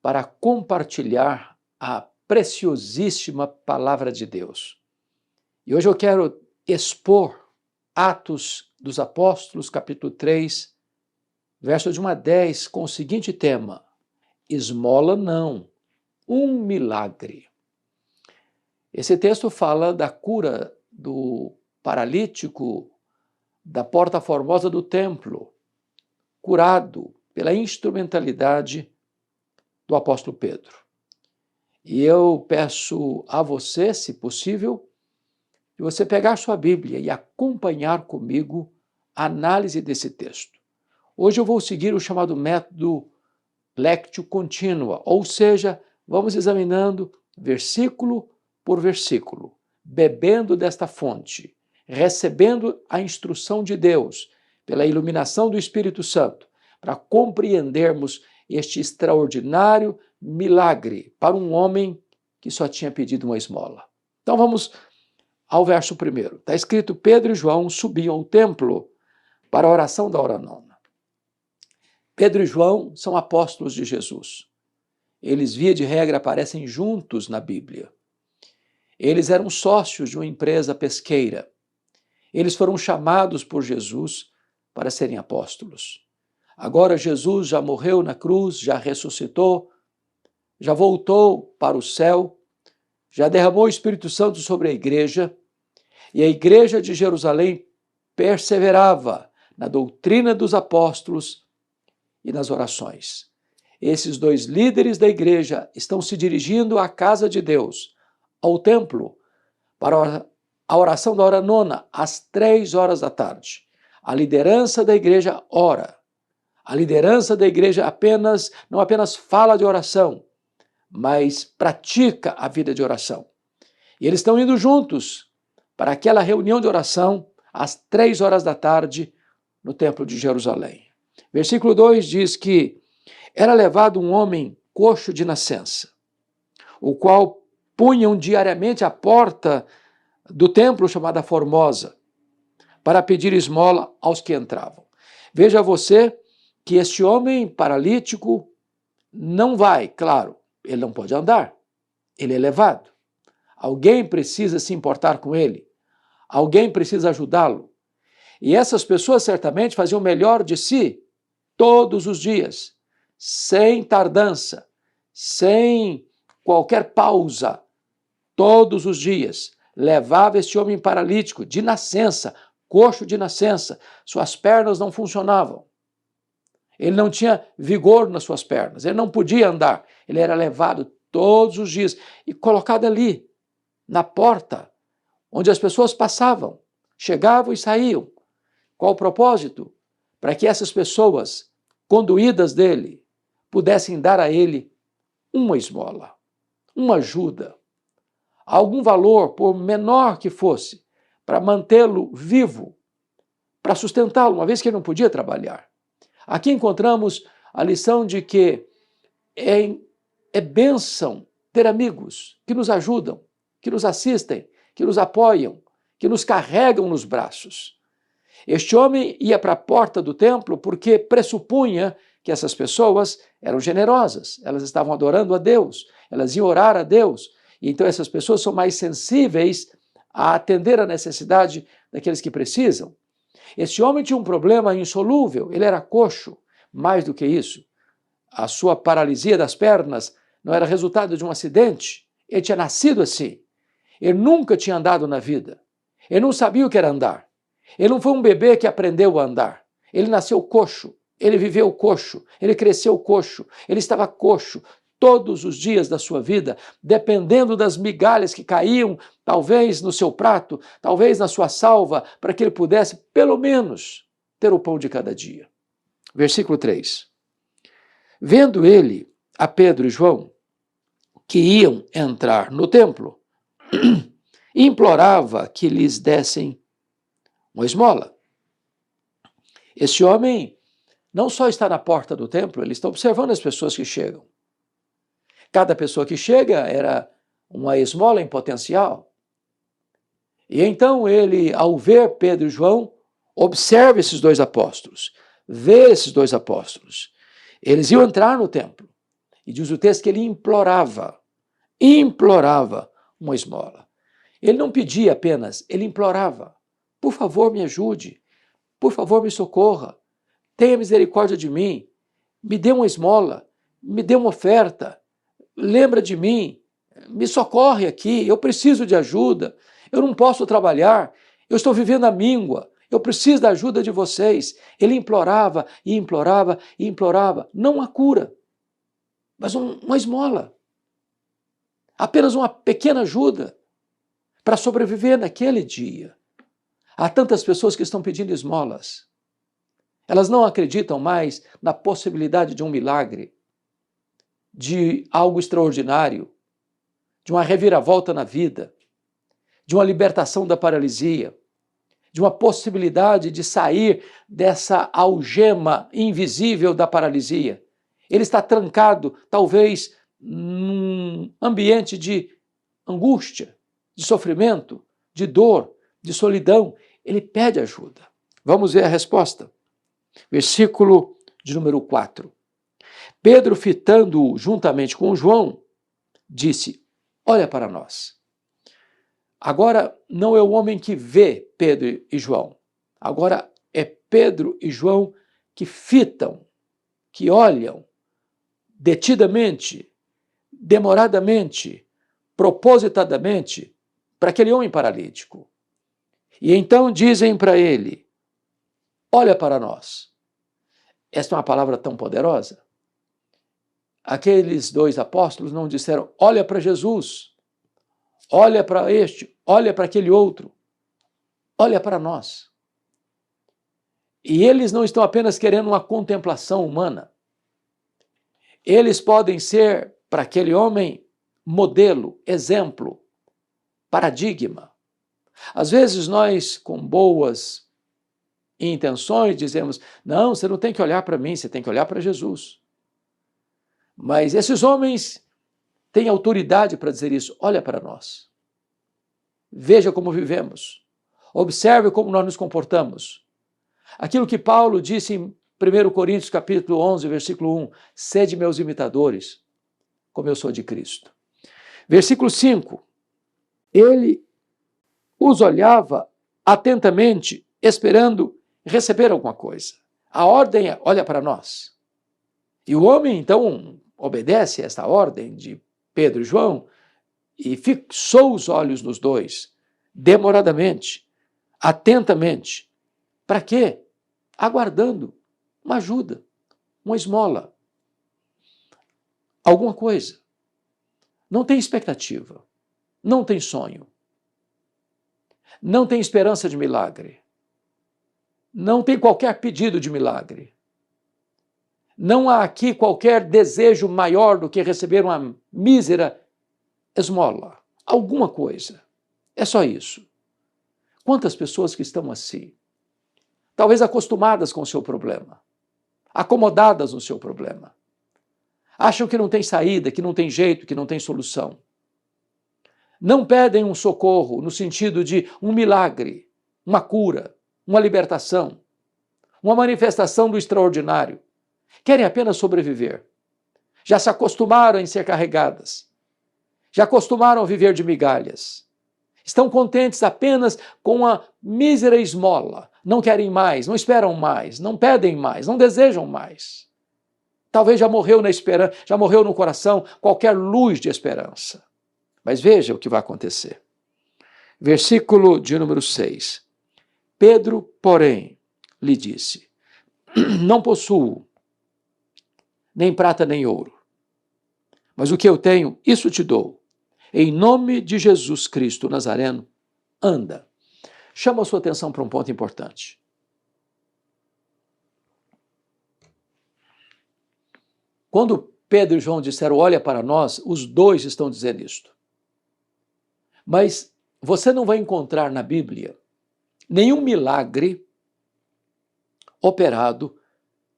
para compartilhar a preciosíssima palavra de Deus. E hoje eu quero expor Atos dos Apóstolos, capítulo 3, verso de 1 a 10, com o seguinte tema: esmola não, um milagre. Esse texto fala da cura do paralítico da Porta Formosa do templo, curado pela instrumentalidade do apóstolo Pedro. E eu peço a você, se possível, que você pegar sua Bíblia e acompanhar comigo a análise desse texto. Hoje eu vou seguir o chamado método Lectio Continua, ou seja, vamos examinando versículo por versículo, bebendo desta fonte, recebendo a instrução de Deus pela iluminação do Espírito Santo, para compreendermos este extraordinário milagre para um homem que só tinha pedido uma esmola. Então vamos ao verso 1. Está escrito: Pedro e João subiam ao templo para a oração da hora nona. Pedro e João são apóstolos de Jesus. Eles, via de regra, aparecem juntos na Bíblia. Eles eram sócios de uma empresa pesqueira. Eles foram chamados por Jesus para serem apóstolos. Agora Jesus já morreu na cruz, já ressuscitou, já voltou para o céu, já derramou o Espírito Santo sobre a igreja, e a igreja de Jerusalém perseverava na doutrina dos apóstolos e nas orações. Esses dois líderes da igreja estão se dirigindo à casa de Deus, ao templo, para a oração da hora nona, às 3 horas da tarde. A liderança da igreja ora. A liderança da igreja não apenas fala de oração, mas pratica a vida de oração. E eles estão indo juntos para aquela reunião de oração às 3 horas da tarde no Templo de Jerusalém. Versículo 2 diz que era levado um homem coxo de nascença, o qual punham diariamente à porta do templo chamada Formosa, para pedir esmola aos que entravam. Veja você que este homem paralítico não vai, claro, ele não pode andar, ele é levado. Alguém precisa se importar com ele, alguém precisa ajudá-lo. E essas pessoas certamente faziam o melhor de si todos os dias, sem tardança, sem qualquer pausa, todos os dias. Levava este homem paralítico de nascença, coxo de nascença, suas pernas não funcionavam. Ele não tinha vigor nas suas pernas, ele não podia andar. Ele era levado todos os dias e colocado ali, na porta, onde as pessoas passavam, chegavam e saíam. Qual o propósito? Para que essas pessoas, conduídas dele, pudessem dar a ele uma esmola, uma ajuda, algum valor, por menor que fosse, para mantê-lo vivo, para sustentá-lo, uma vez que ele não podia trabalhar. Aqui encontramos a lição de que é bênção ter amigos que nos ajudam, que nos assistem, que nos apoiam, que nos carregam nos braços. Este homem ia para a porta do templo porque pressupunha que essas pessoas eram generosas, elas estavam adorando a Deus, elas iam orar a Deus, e então essas pessoas são mais sensíveis a atender a necessidade daqueles que precisam. Esse homem tinha um problema insolúvel, ele era coxo. Mais do que isso, a sua paralisia das pernas não era resultado de um acidente, ele tinha nascido assim. Ele nunca tinha andado na vida, ele não sabia o que era andar. Ele não foi um bebê que aprendeu a andar, ele nasceu coxo, ele viveu coxo, ele cresceu coxo, ele estava coxo todos os dias da sua vida, dependendo das migalhas que caíam, talvez no seu prato, talvez na sua salva, para que ele pudesse, pelo menos, ter o pão de cada dia. Versículo 3. Vendo ele a Pedro e João, que iam entrar no templo, implorava que lhes dessem uma esmola. Esse homem não só está na porta do templo, ele está observando as pessoas que chegam. Cada pessoa que chega era uma esmola em potencial. E então ele, ao ver Pedro e João, observa esses dois apóstolos, vê esses dois apóstolos. Eles iam entrar no templo. E diz o texto que ele implorava uma esmola. Ele não pedia apenas, ele implorava: por favor, me ajude, por favor, me socorra, tenha misericórdia de mim, me dê uma esmola, me dê uma oferta, lembra de mim, me socorre aqui, eu preciso de ajuda, eu não posso trabalhar, eu estou vivendo à míngua, eu preciso da ajuda de vocês. Ele implorava e implorava e implorava, não uma cura, mas uma esmola, apenas uma pequena ajuda para sobreviver naquele dia. Há tantas pessoas que estão pedindo esmolas. Elas não acreditam mais na possibilidade de um milagre, de algo extraordinário, de uma reviravolta na vida, de uma libertação da paralisia, de uma possibilidade de sair dessa algema invisível da paralisia. Ele está trancado, talvez, num ambiente de angústia, de sofrimento, de dor, de solidão. Ele pede ajuda. Vamos ver a resposta. Versículo de número 4. Pedro, fitando-o juntamente com João, disse: olha para nós. Agora não é o homem que vê Pedro e João. Agora é Pedro e João que fitam, que olham detidamente, demoradamente, propositadamente para aquele homem paralítico. E então dizem para ele: olha para nós. Esta é uma palavra tão poderosa. Aqueles dois apóstolos não disseram: olha para Jesus, olha para este, olha para aquele outro, olha para nós. E eles não estão apenas querendo uma contemplação humana. Eles podem ser, para aquele homem, modelo, exemplo, paradigma. Às vezes nós, com boas intenções, dizemos: não, você não tem que olhar para mim, você tem que olhar para Jesus. Mas esses homens têm autoridade para dizer isso. Olha para nós. Veja como vivemos. Observe como nós nos comportamos. Aquilo que Paulo disse em 1 Coríntios capítulo 11, versículo 1, sede meus imitadores, como eu sou de Cristo. Versículo 5, ele os olhava atentamente, esperando receber alguma coisa. A ordem é: olha para nós. E o homem, então, obedece a esta ordem de Pedro e João e fixou os olhos nos dois, demoradamente, atentamente. Para quê? Aguardando uma ajuda, uma esmola, alguma coisa. Não tem expectativa, não tem sonho, não tem esperança de milagre, não tem qualquer pedido de milagre. Não há aqui qualquer desejo maior do que receber uma mísera esmola, alguma coisa. É só isso. Quantas pessoas que estão assim, talvez acostumadas com o seu problema, acomodadas no seu problema, acham que não tem saída, que não tem jeito, que não tem solução. Não pedem um socorro no sentido de um milagre, uma cura, uma libertação, uma manifestação do extraordinário. Querem apenas sobreviver. Já se acostumaram em ser carregadas. Já acostumaram a viver de migalhas. Estão contentes apenas com a mísera esmola. Não querem mais, não esperam mais, não pedem mais, não desejam mais. Talvez já morreu na esperança, já morreu no coração qualquer luz de esperança. Mas veja o que vai acontecer. Versículo de número 6. Pedro, porém, lhe disse: não possuo nem prata nem ouro, mas o que eu tenho, isso te dou. Em nome de Jesus Cristo Nazareno, anda. Chama a sua atenção para um ponto importante. Quando Pedro e João disseram: olha para nós, os dois estão dizendo isto. Mas você não vai encontrar na Bíblia nenhum milagre operado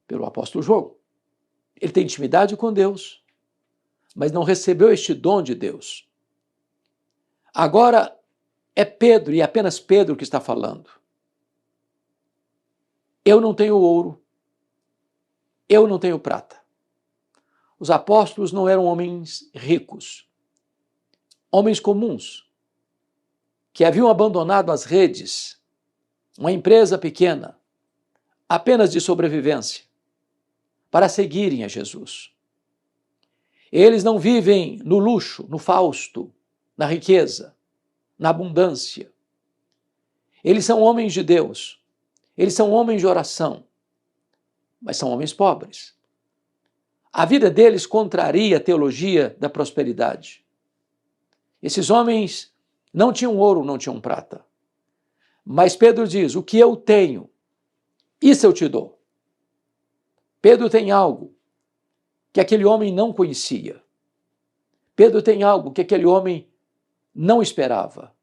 pelo apóstolo João. Ele tem intimidade com Deus, mas não recebeu este dom de Deus. Agora é Pedro, e apenas Pedro, que está falando. Eu não tenho ouro, eu não tenho prata. Os apóstolos não eram homens ricos, homens comuns, que haviam abandonado as redes, uma empresa pequena, apenas de sobrevivência, para seguirem a Jesus. Eles não vivem no luxo, no fausto, na riqueza, na abundância. Eles são homens de Deus, eles são homens de oração, mas são homens pobres. A vida deles contraria a teologia da prosperidade. Esses homens não tinham ouro, não tinham prata. Mas Pedro diz, o que eu tenho, isso eu te dou. Pedro tem algo que aquele homem não conhecia. Pedro tem algo que aquele homem não esperava.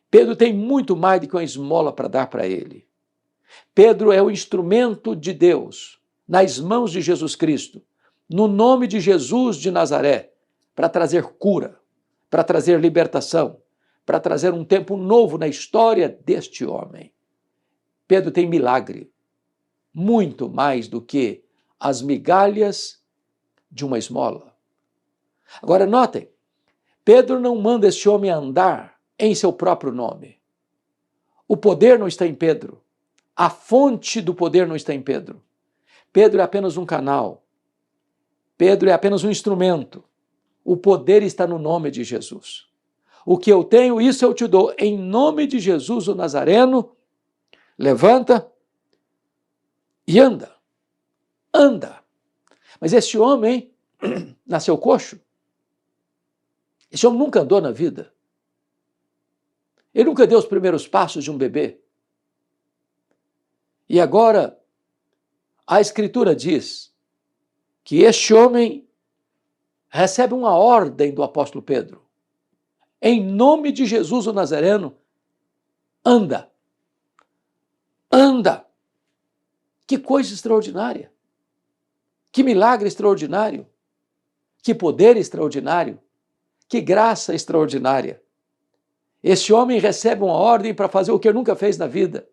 Pedro tem muito mais do que uma esmola para dar para ele. Pedro é o instrumento de Deus nas mãos de Jesus Cristo, no nome de Jesus de Nazaré, para trazer cura, para trazer libertação, para trazer um tempo novo na história deste homem. Pedro tem milagre, muito mais do que as migalhas de uma esmola. Agora notem, Pedro não manda este homem andar em seu próprio nome. O poder não está em Pedro. A fonte do poder não está em Pedro. Pedro é apenas um canal. Pedro é apenas um instrumento. O poder está no nome de Jesus. O que eu tenho, isso eu te dou. Em nome de Jesus, o Nazareno, levanta e anda. Anda. Mas esse homem nasceu coxo. Esse homem nunca andou na vida. Ele nunca deu os primeiros passos de um bebê. E agora, a Escritura diz que este homem recebe uma ordem do apóstolo Pedro. Em nome de Jesus o Nazareno, anda. Anda. Que coisa extraordinária. Que milagre extraordinário. Que poder extraordinário. Que graça extraordinária. Esse homem recebe uma ordem para fazer o que ele nunca fez na vida.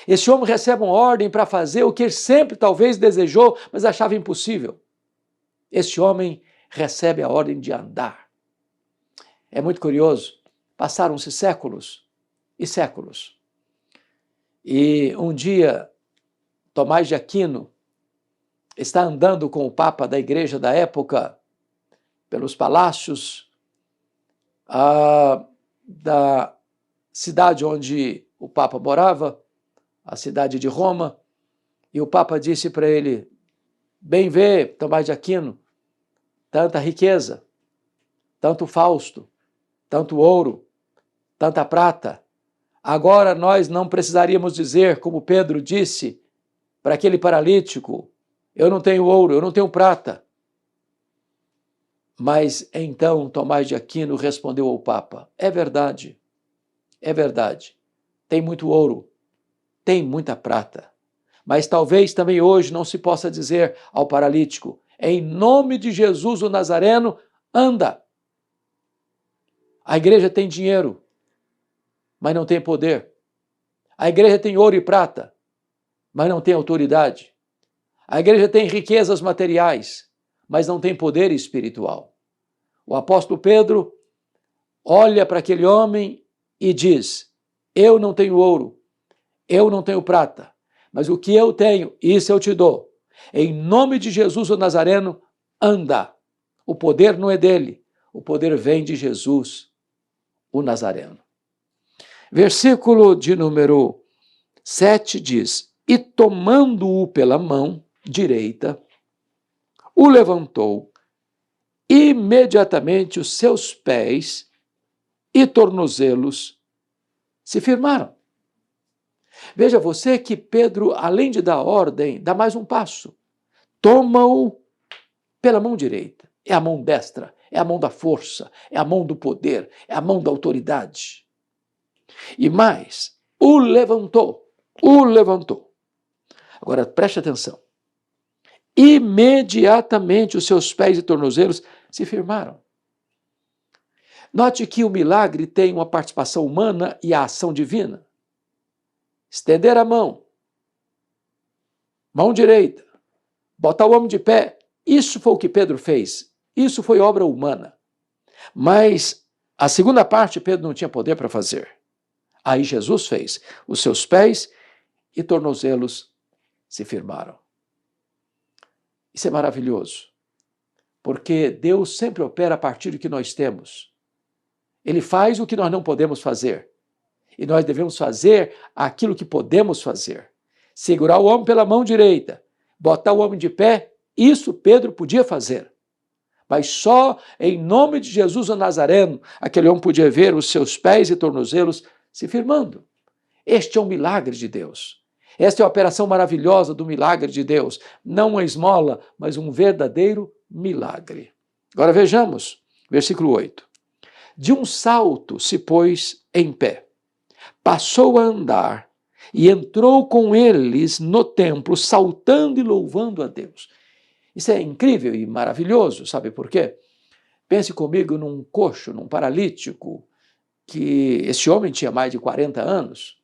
Esse homem recebe uma ordem para fazer o que ele sempre talvez desejou, mas achava impossível. Esse homem recebe a ordem de andar. É muito curioso. Passaram-se séculos e séculos. E um dia, Tomás de Aquino está andando com o Papa da igreja da época pelos palácios da cidade onde o Papa morava, a cidade de Roma, e o Papa disse para ele, bem vê, Tomás de Aquino, tanta riqueza, tanto fausto, tanto ouro, tanta prata. Agora nós não precisaríamos dizer, como Pedro disse para aquele paralítico, eu não tenho ouro, eu não tenho prata. Mas então Tomás de Aquino respondeu ao Papa, é verdade, tem muito ouro, tem muita prata, mas talvez também hoje não se possa dizer ao paralítico, em nome de Jesus o Nazareno, anda. A igreja tem dinheiro, mas não tem poder. A igreja tem ouro e prata, mas não tem autoridade. A igreja tem riquezas materiais, mas não tem poder espiritual. O apóstolo Pedro olha para aquele homem e diz, eu não tenho ouro, eu não tenho prata, mas o que eu tenho, isso eu te dou. Em nome de Jesus o Nazareno, anda. O poder não é dele, o poder vem de Jesus, o Nazareno. Versículo de número 7 diz, e tomando-o pela mão direita, o levantou, imediatamente os seus pés e tornozelos se firmaram. Veja você que Pedro, além de dar ordem, dá mais um passo. Toma-o pela mão direita. É a mão destra, é a mão da força, é a mão do poder, é a mão da autoridade. E mais, o levantou. Agora, preste atenção. Imediatamente os seus pés e tornozelos se firmaram. Note que o milagre tem uma participação humana e a ação divina. Estender a mão direita, botar o homem de pé, Isso foi o que Pedro fez. Isso foi obra humana. Mas a segunda parte Pedro não tinha poder para fazer. Aí Jesus fez. Os seus pés e tornozelos se firmaram. Isso é maravilhoso, porque Deus sempre opera a partir do que nós temos. Ele faz o que nós não podemos fazer. E nós devemos fazer aquilo que podemos fazer. Segurar o homem pela mão direita, botar o homem de pé, isso Pedro podia fazer. Mas só em nome de Jesus o Nazareno, aquele homem podia ver os seus pés e tornozelos se firmando. Este é um milagre de Deus. Esta é a operação maravilhosa do milagre de Deus. Não uma esmola, mas um verdadeiro milagre. Agora vejamos, versículo 8. De um salto se pôs em pé, passou a andar e entrou com eles no templo, saltando e louvando a Deus. Isso é incrível e maravilhoso, sabe por quê? Pense comigo num coxo, num paralítico, que esse homem tinha mais de 40 anos,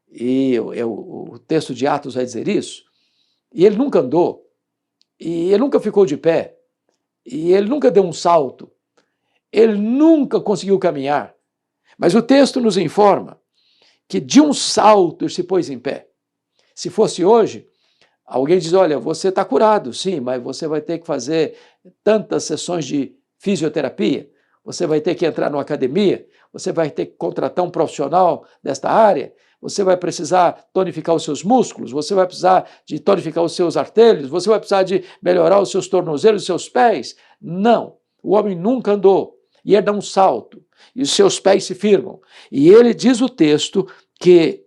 e o texto de Atos vai dizer isso, e ele nunca andou, e ele nunca ficou de pé, e ele nunca deu um salto, ele nunca conseguiu caminhar, mas o texto nos informa que de um salto ele se pôs em pé. Se fosse hoje, alguém diz, olha, você está curado, sim, mas você vai ter que fazer tantas sessões de fisioterapia, você vai ter que entrar numa academia, você vai ter que contratar um profissional desta área, você vai precisar tonificar os seus músculos, você vai precisar de tonificar os seus artérios, você vai precisar de melhorar os seus tornozelos, os seus pés. Não, o homem nunca andou, e ele dá um salto, e os seus pés se firmam. E ele diz o texto que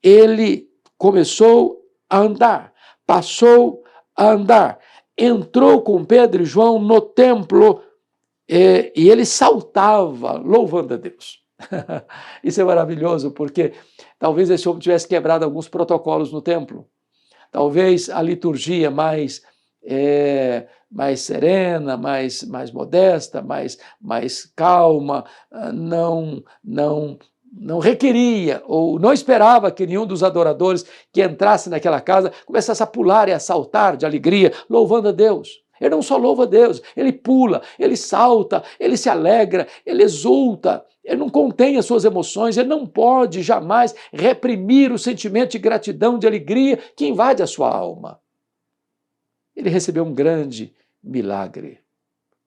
ele começou a andar, passou a andar, entrou com Pedro e João no templo e ele saltava, louvando a Deus. Isso é maravilhoso, porque talvez esse homem tivesse quebrado alguns protocolos no templo. Talvez a liturgia mais serena, mais modesta, mais calma, não requeria ou não esperava que nenhum dos adoradores que entrasse naquela casa começasse a pular e a saltar de alegria, louvando a Deus. Ele não só louva a Deus, ele pula, ele salta, ele se alegra, ele exulta, ele não contém as suas emoções, ele não pode jamais reprimir o sentimento de gratidão, de alegria que invade a sua alma. Ele recebeu um grande milagre,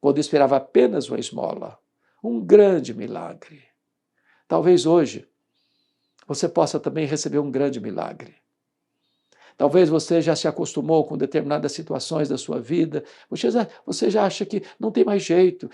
quando esperava apenas uma esmola. Um grande milagre. Talvez hoje você possa também receber um grande milagre. Talvez você já se acostumou com determinadas situações da sua vida, você já acha que não tem mais jeito,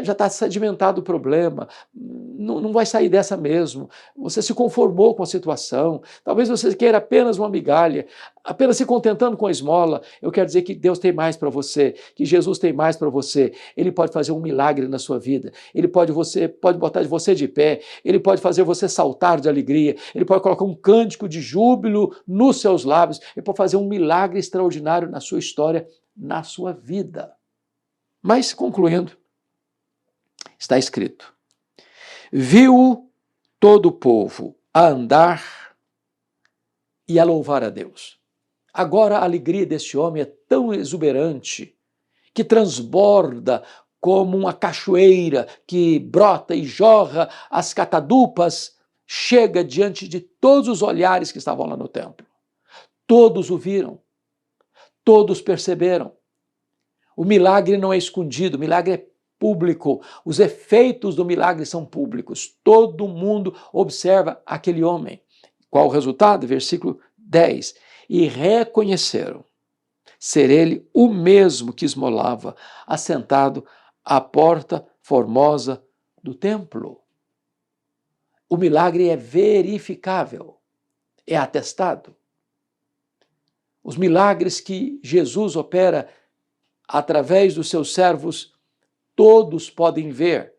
já está sedimentado o problema, não vai sair dessa mesmo, você se conformou com a situação, talvez você queira apenas uma migalha, apenas se contentando com a esmola. Eu quero dizer que Deus tem mais para você, que Jesus tem mais para você, Ele pode fazer um milagre na sua vida, Ele pode botar você de pé, Ele pode fazer você saltar de alegria, Ele pode colocar um cântico de júbilo nos seus lábios, Ele pode fazer um milagre extraordinário na sua história, na sua vida. Mas, concluindo, está escrito, viu todo o povo a andar e a louvar a Deus. Agora a alegria deste homem é tão exuberante que transborda como uma cachoeira que brota e jorra as catadupas, chega diante de todos os olhares que estavam lá no templo. Todos o viram, todos perceberam. O milagre não é escondido, o milagre é público. Os efeitos do milagre são públicos. Todo mundo observa aquele homem. Qual o resultado? Versículo 10. E reconheceram ser ele o mesmo que esmolava, assentado à porta formosa do templo. O milagre é verificável, é atestado. Os milagres que Jesus opera através dos seus servos, todos podem ver,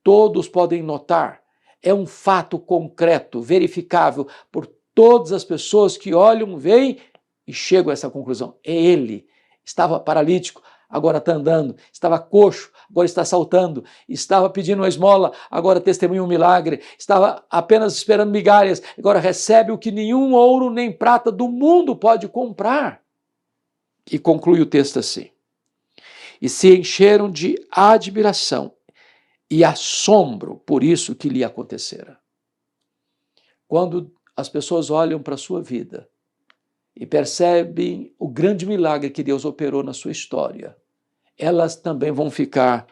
todos podem notar. É um fato concreto, verificável por todas as pessoas que olham, veem e chegam a essa conclusão. É ele. Estava paralítico, agora está andando. Estava coxo, agora está saltando. Estava pedindo uma esmola, agora testemunha um milagre. Estava apenas esperando migalhas, agora recebe o que nenhum ouro nem prata do mundo pode comprar. E conclui o texto assim. e se encheram de admiração e assombro por isso que lhe acontecera. Quando as pessoas olham para a sua vida e percebem o grande milagre que Deus operou na sua história, elas também vão ficar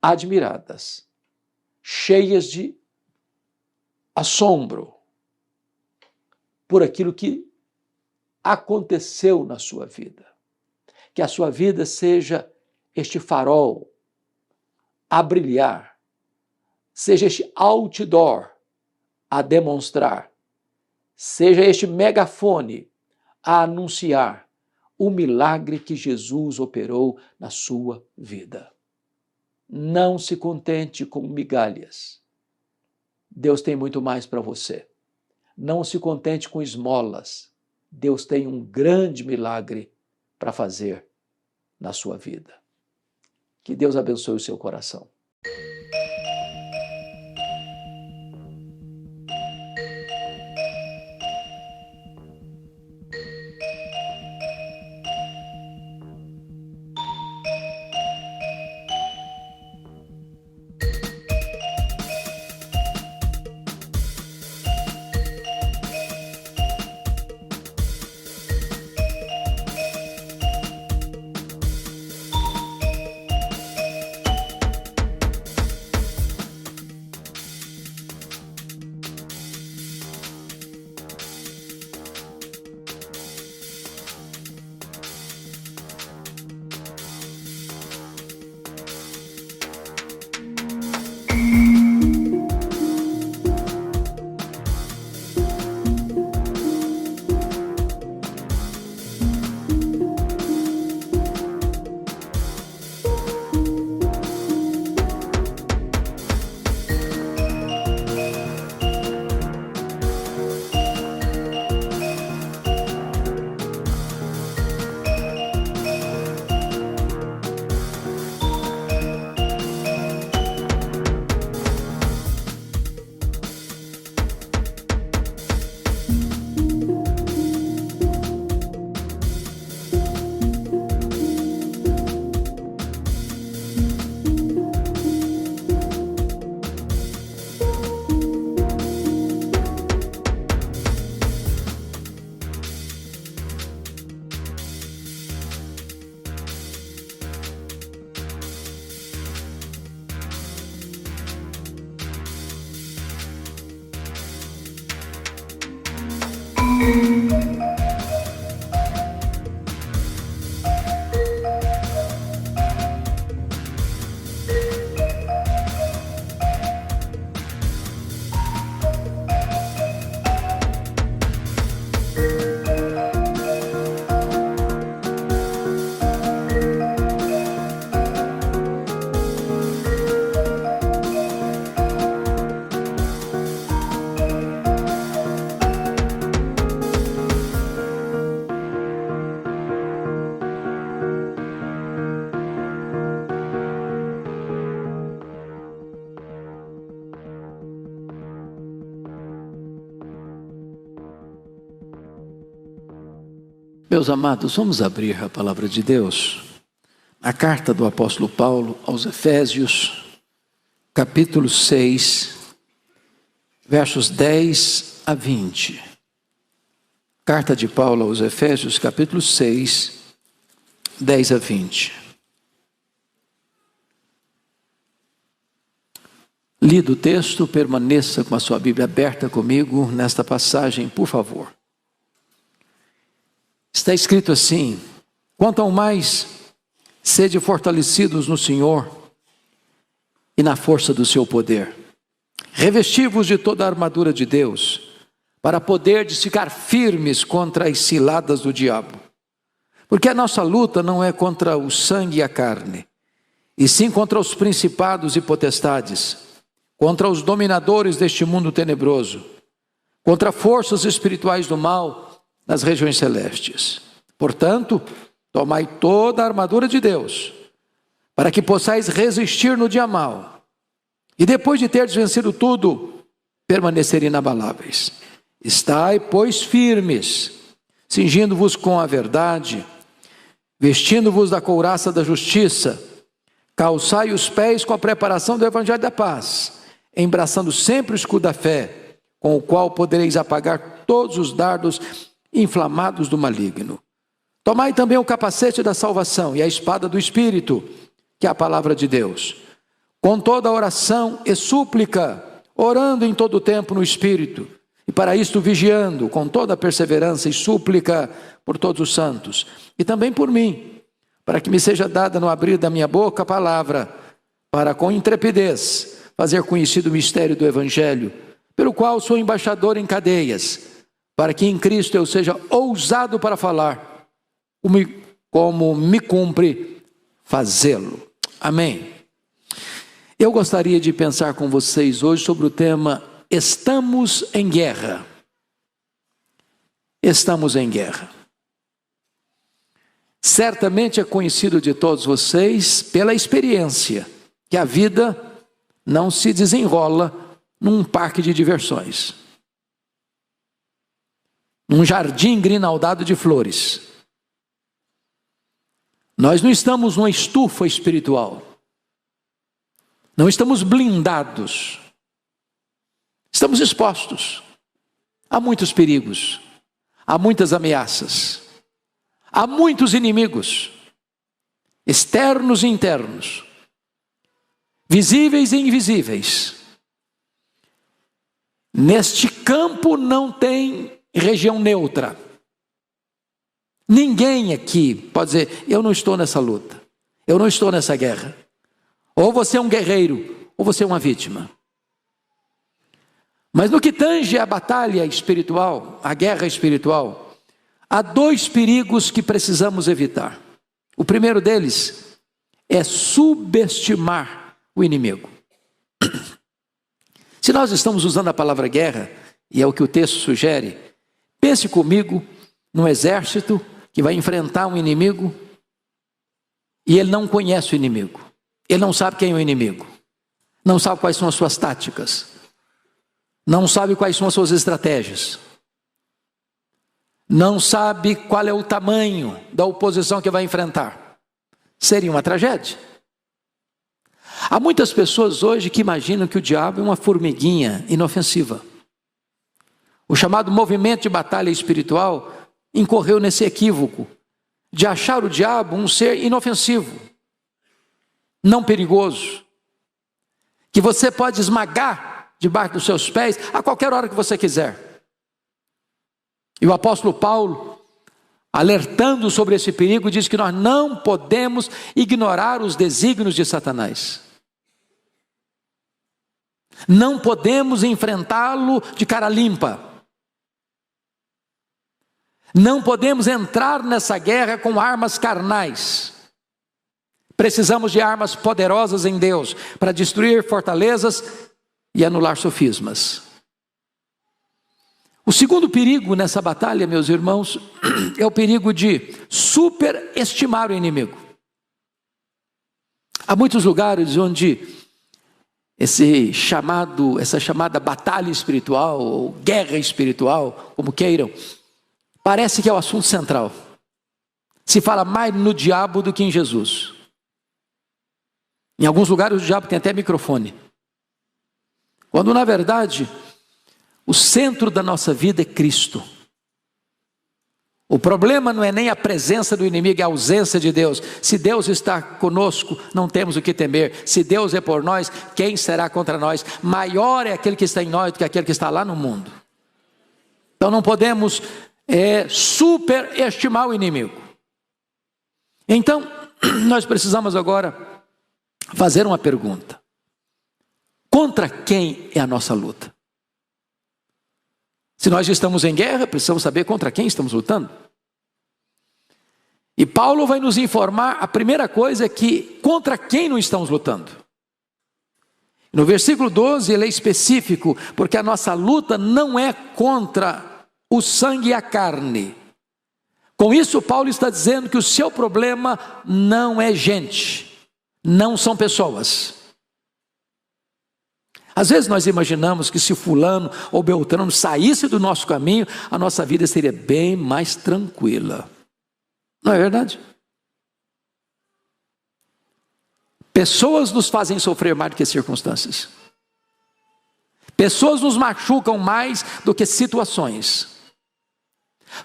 admiradas, cheias de assombro por aquilo que aconteceu na sua vida. Que a sua vida seja este farol a brilhar, seja este outdoor a demonstrar, seja este megafone a anunciar o milagre que Jesus operou na sua vida. Não se contente com migalhas. Deus tem muito mais para você. Não se contente com esmolas. Deus tem um grande milagre para fazer na sua vida. Que Deus abençoe o seu coração. Meus amados, vamos abrir a palavra de Deus. A carta do apóstolo Paulo aos Efésios, capítulo 6, versos 10 a 20. Carta de Paulo aos Efésios, capítulo 6, 10 a 20. Lido o texto, permaneça com a sua Bíblia aberta comigo nesta passagem, por favor. Está escrito assim: quanto ao mais, sede fortalecidos no Senhor e na força do seu poder. Revesti-vos de toda a armadura de Deus, para poderdes ficar firmes contra as ciladas do diabo. Porque a nossa luta não é contra o sangue e a carne, e sim contra os principados e potestades, contra os dominadores deste mundo tenebroso, contra forças espirituais do mal nas regiões celestes. Portanto, tomai toda a armadura de Deus, para que possais resistir no dia mau, e depois de teres vencido tudo, permanecer inabaláveis. Estai, pois, firmes, cingindo-vos com a verdade, vestindo-vos da couraça da justiça, calçai os pés com a preparação do evangelho da paz, embraçando sempre o escudo da fé, com o qual podereis apagar todos os dardos inflamados do maligno. Tomai também o capacete da salvação e a espada do Espírito, que é a palavra de Deus, com toda oração e súplica, orando em todo o tempo no Espírito, e para isto vigiando, com toda perseverança e súplica por todos os santos, e também por mim, para que me seja dada no abrir da minha boca a palavra, para com intrepidez fazer conhecido o mistério do Evangelho, pelo qual sou embaixador em cadeias, para que em Cristo eu seja ousado para falar, como me cumpre fazê-lo. Amém. Eu gostaria de pensar com vocês hoje sobre o tema Estamos em guerra. Estamos em guerra. Certamente é conhecido de todos vocês pela experiência que a vida não se desenrola num parque de diversões, num jardim grinaldado de flores. Nós não estamos numa estufa espiritual, não estamos blindados, estamos expostos a muitos perigos, a muitas ameaças, a muitos inimigos, externos e internos, visíveis e invisíveis. Neste campo não tem região neutra. Ninguém aqui pode dizer, eu não estou nessa luta, eu não estou nessa guerra. Ou você é um guerreiro, ou você é uma vítima. Mas no que tange a batalha espiritual, a guerra espiritual, há dois perigos que precisamos evitar. O primeiro deles é subestimar o inimigo. Se nós estamos usando a palavra guerra, e é o que o texto sugere, pense comigo num exército que vai enfrentar um inimigo e ele não conhece o inimigo. Ele não sabe quem é o inimigo, não sabe quais são as suas táticas, não sabe quais são as suas estratégias, não sabe qual é o tamanho da oposição que vai enfrentar. Seria uma tragédia. Há muitas pessoas hoje que imaginam que o diabo é uma formiguinha inofensiva. O chamado movimento de batalha espiritual incorreu nesse equívoco de achar o diabo um ser inofensivo, não perigoso, que você pode esmagar debaixo dos seus pés a qualquer hora que você quiser. E o apóstolo Paulo, alertando sobre esse perigo, diz que nós não podemos ignorar os desígnios de Satanás. Não podemos enfrentá-lo de cara limpa. Não podemos entrar nessa guerra com armas carnais. Precisamos de armas poderosas em Deus para destruir fortalezas e anular sofismas. O segundo perigo nessa batalha, meus irmãos, é o perigo de superestimar o inimigo. Há muitos lugares onde essa chamada batalha espiritual, ou guerra espiritual, como queiram, parece que é o assunto central. Se fala mais no diabo do que em Jesus. Em alguns lugares o diabo tem até microfone. Quando na verdade, o centro da nossa vida é Cristo. O problema não é nem a presença do inimigo, é a ausência de Deus. Se Deus está conosco, não temos o que temer. Se Deus é por nós, quem será contra nós? Maior é aquele que está em nós do que aquele que está lá no mundo. Então não podemos superestimar o inimigo. Então, nós precisamos agora fazer uma pergunta: contra quem é a nossa luta? Se nós estamos em guerra, precisamos saber contra quem estamos lutando. E Paulo vai nos informar, a primeira coisa é que contra quem não estamos lutando. No versículo 12 ele é específico, porque a nossa luta não é contra o sangue e a carne. Com isso Paulo está dizendo que o seu problema não é gente, não são pessoas. Às vezes nós imaginamos que se fulano ou beltrano saísse do nosso caminho, a nossa vida seria bem mais tranquila. Não é verdade? Pessoas nos fazem sofrer mais do que circunstâncias. Pessoas nos machucam mais do que situações.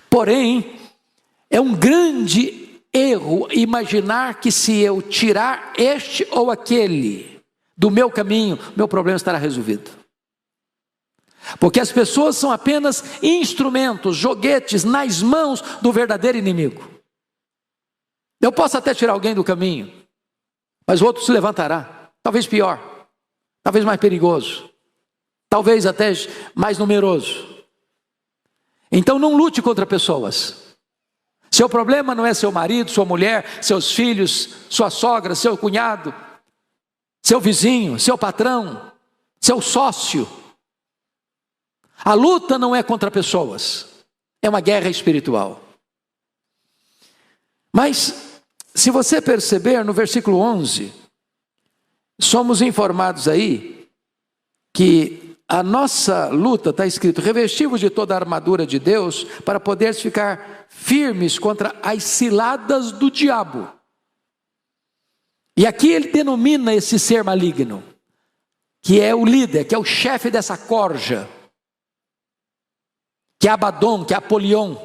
Porém, é um grande erro imaginar que se eu tirar este ou aquele do meu caminho, meu problema estará resolvido. Porque as pessoas são apenas instrumentos, joguetes nas mãos do verdadeiro inimigo. Eu posso até tirar alguém do caminho, mas o outro se levantará, talvez pior, talvez mais perigoso, talvez até mais numeroso. Então não lute contra pessoas. Seu problema não é seu marido, sua mulher, seus filhos, sua sogra, seu cunhado, seu vizinho, seu patrão, seu sócio. A luta não é contra pessoas, é uma guerra espiritual. Mas, se você perceber no versículo 11, somos informados aí que a nossa luta, está escrito, revestivos de toda a armadura de Deus, para poderes ficar firmes contra as ciladas do diabo. E aqui ele denomina esse ser maligno, que é o líder, que é o chefe dessa corja, que é Abaddon, que é Apolion,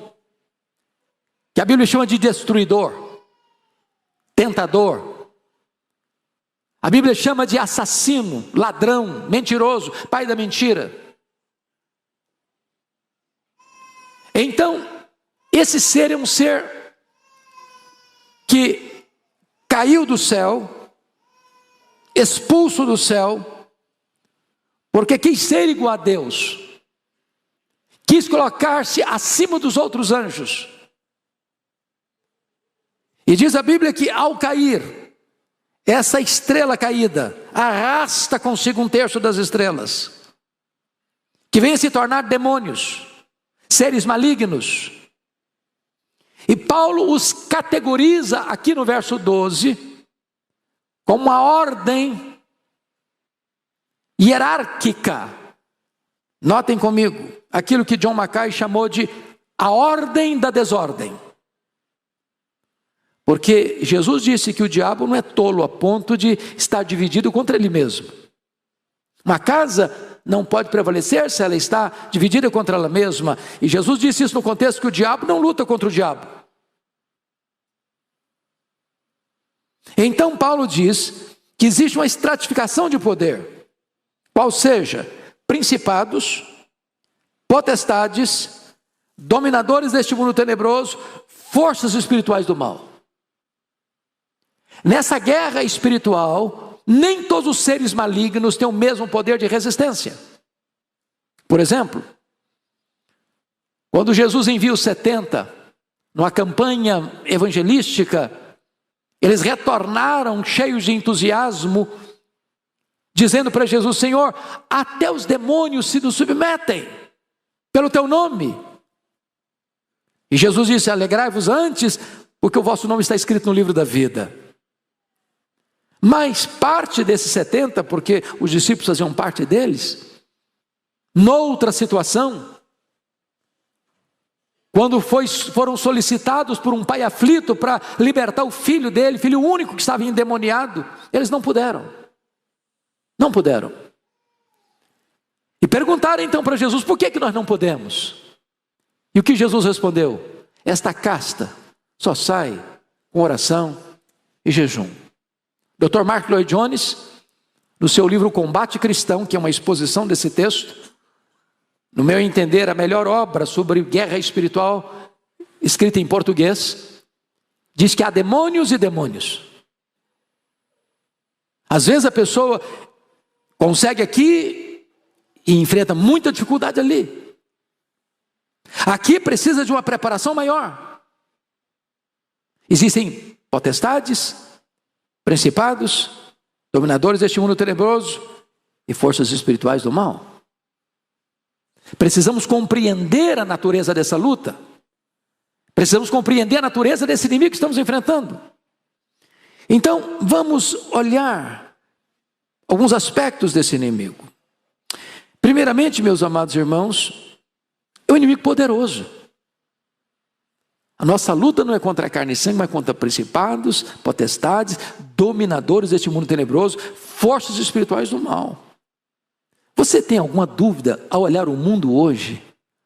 que a Bíblia chama de destruidor, tentador. A Bíblia chama de assassino, ladrão, mentiroso, pai da mentira. Então, esse ser é um ser que caiu do céu, expulso do céu, porque quis ser igual a Deus. Quis colocar-se acima dos outros anjos. E diz a Bíblia que ao cair, essa estrela caída arrasta consigo um terço das estrelas, que vem a se tornar demônios, seres malignos. E Paulo os categoriza aqui no verso 12, como uma ordem hierárquica. Notem comigo, aquilo que John Mackay chamou de a ordem da desordem. Porque Jesus disse que o diabo não é tolo a ponto de estar dividido contra ele mesmo. Uma casa não pode prevalecer se ela está dividida contra ela mesma. E Jesus disse isso no contexto que o diabo não luta contra o diabo. Então Paulo diz que existe uma estratificação de poder, qual seja, principados, potestades, dominadores deste mundo tenebroso, forças espirituais do mal. Nessa guerra espiritual, nem todos os seres malignos têm o mesmo poder de resistência. Por exemplo, quando Jesus envia os 70, numa campanha evangelística, eles retornaram cheios de entusiasmo, dizendo para Jesus: Senhor, até os demônios se nos submetem pelo teu nome. E Jesus disse: alegrai-vos antes, porque o vosso nome está escrito no livro da vida. Mas parte desses 70, porque os discípulos faziam parte deles, noutra situação, quando foram solicitados por um pai aflito para libertar o filho dele, filho único que estava endemoniado, eles não puderam. Não puderam. E perguntaram então para Jesus: por que nós não podemos? E o que Jesus respondeu? Esta casta só sai com oração e jejum. Dr. Mark Lloyd Jones, no seu livro Combate Cristão, que é uma exposição desse texto, no meu entender a melhor obra sobre guerra espiritual escrita em português, diz que há demônios e demônios. Às vezes a pessoa consegue aqui e enfrenta muita dificuldade ali. Aqui precisa de uma preparação maior. Existem potestades, principados, dominadores deste mundo tenebroso e forças espirituais do mal. Precisamos compreender a natureza dessa luta. Precisamos compreender a natureza desse inimigo que estamos enfrentando. Então, vamos olhar alguns aspectos desse inimigo. Primeiramente, meus amados irmãos, é um inimigo poderoso. A nossa luta não é contra a carne e sangue, mas contra principados, potestades, dominadores deste mundo tenebroso, forças espirituais do mal. Você tem alguma dúvida ao olhar o mundo hoje?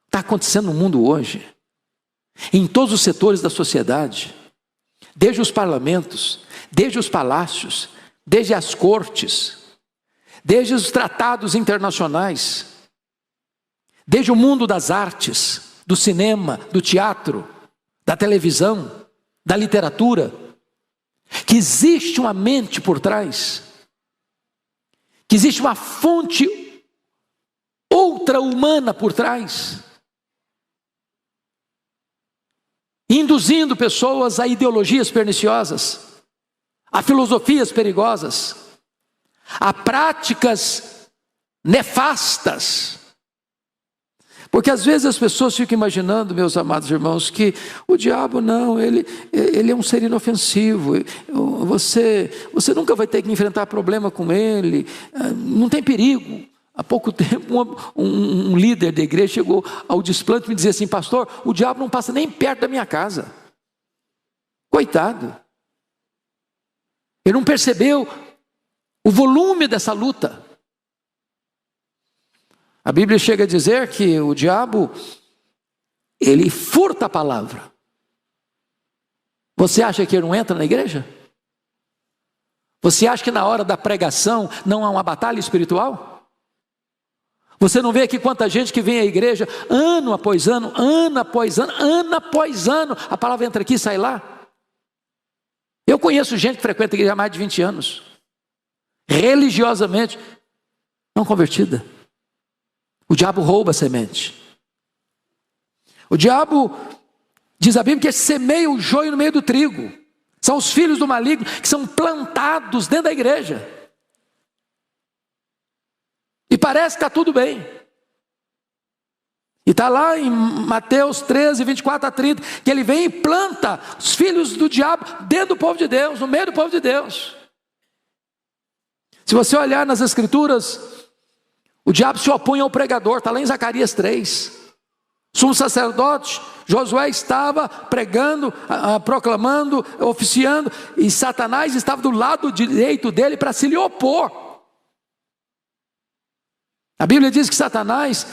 Está acontecendo no mundo hoje, em todos os setores da sociedade, desde os parlamentos, desde os palácios, desde as cortes, desde os tratados internacionais, desde o mundo das artes, do cinema, do teatro, da televisão, da literatura, que existe uma mente por trás, que existe uma fonte outra-humana por trás, induzindo pessoas a ideologias perniciosas, a filosofias perigosas, a práticas nefastas. Porque às vezes as pessoas ficam imaginando, meus amados irmãos, que o diabo não, ele é um ser inofensivo, você nunca vai ter que enfrentar problema com ele, não tem perigo. Há pouco tempo um líder da igreja chegou ao desplante e me dizia assim: pastor, o diabo não passa nem perto da minha casa. Coitado, ele não percebeu o volume dessa luta. A Bíblia chega a dizer que o diabo, ele furta a palavra. Você acha que ele não entra na igreja? Você acha que na hora da pregação não há uma batalha espiritual? Você não vê aqui quanta gente que vem à igreja ano após ano, ano após ano, ano após ano, a palavra entra aqui e sai lá? Eu conheço gente que frequenta a igreja há mais de 20 anos, religiosamente, não convertida. O diabo rouba a semente. O diabo, diz a Bíblia, que semeia o joio no meio do trigo. São os filhos do maligno que são plantados dentro da igreja. E parece que está tudo bem. E está lá em Mateus 13, 24 a 30, que ele vem e planta os filhos do diabo dentro do povo de Deus, no meio do povo de Deus. Se você olhar nas escrituras, o diabo se opõe ao pregador, está lá em Zacarias 3. Sumo sacerdote, Josué estava pregando, proclamando, oficiando, e Satanás estava do lado direito dele para se lhe opor. A Bíblia diz que Satanás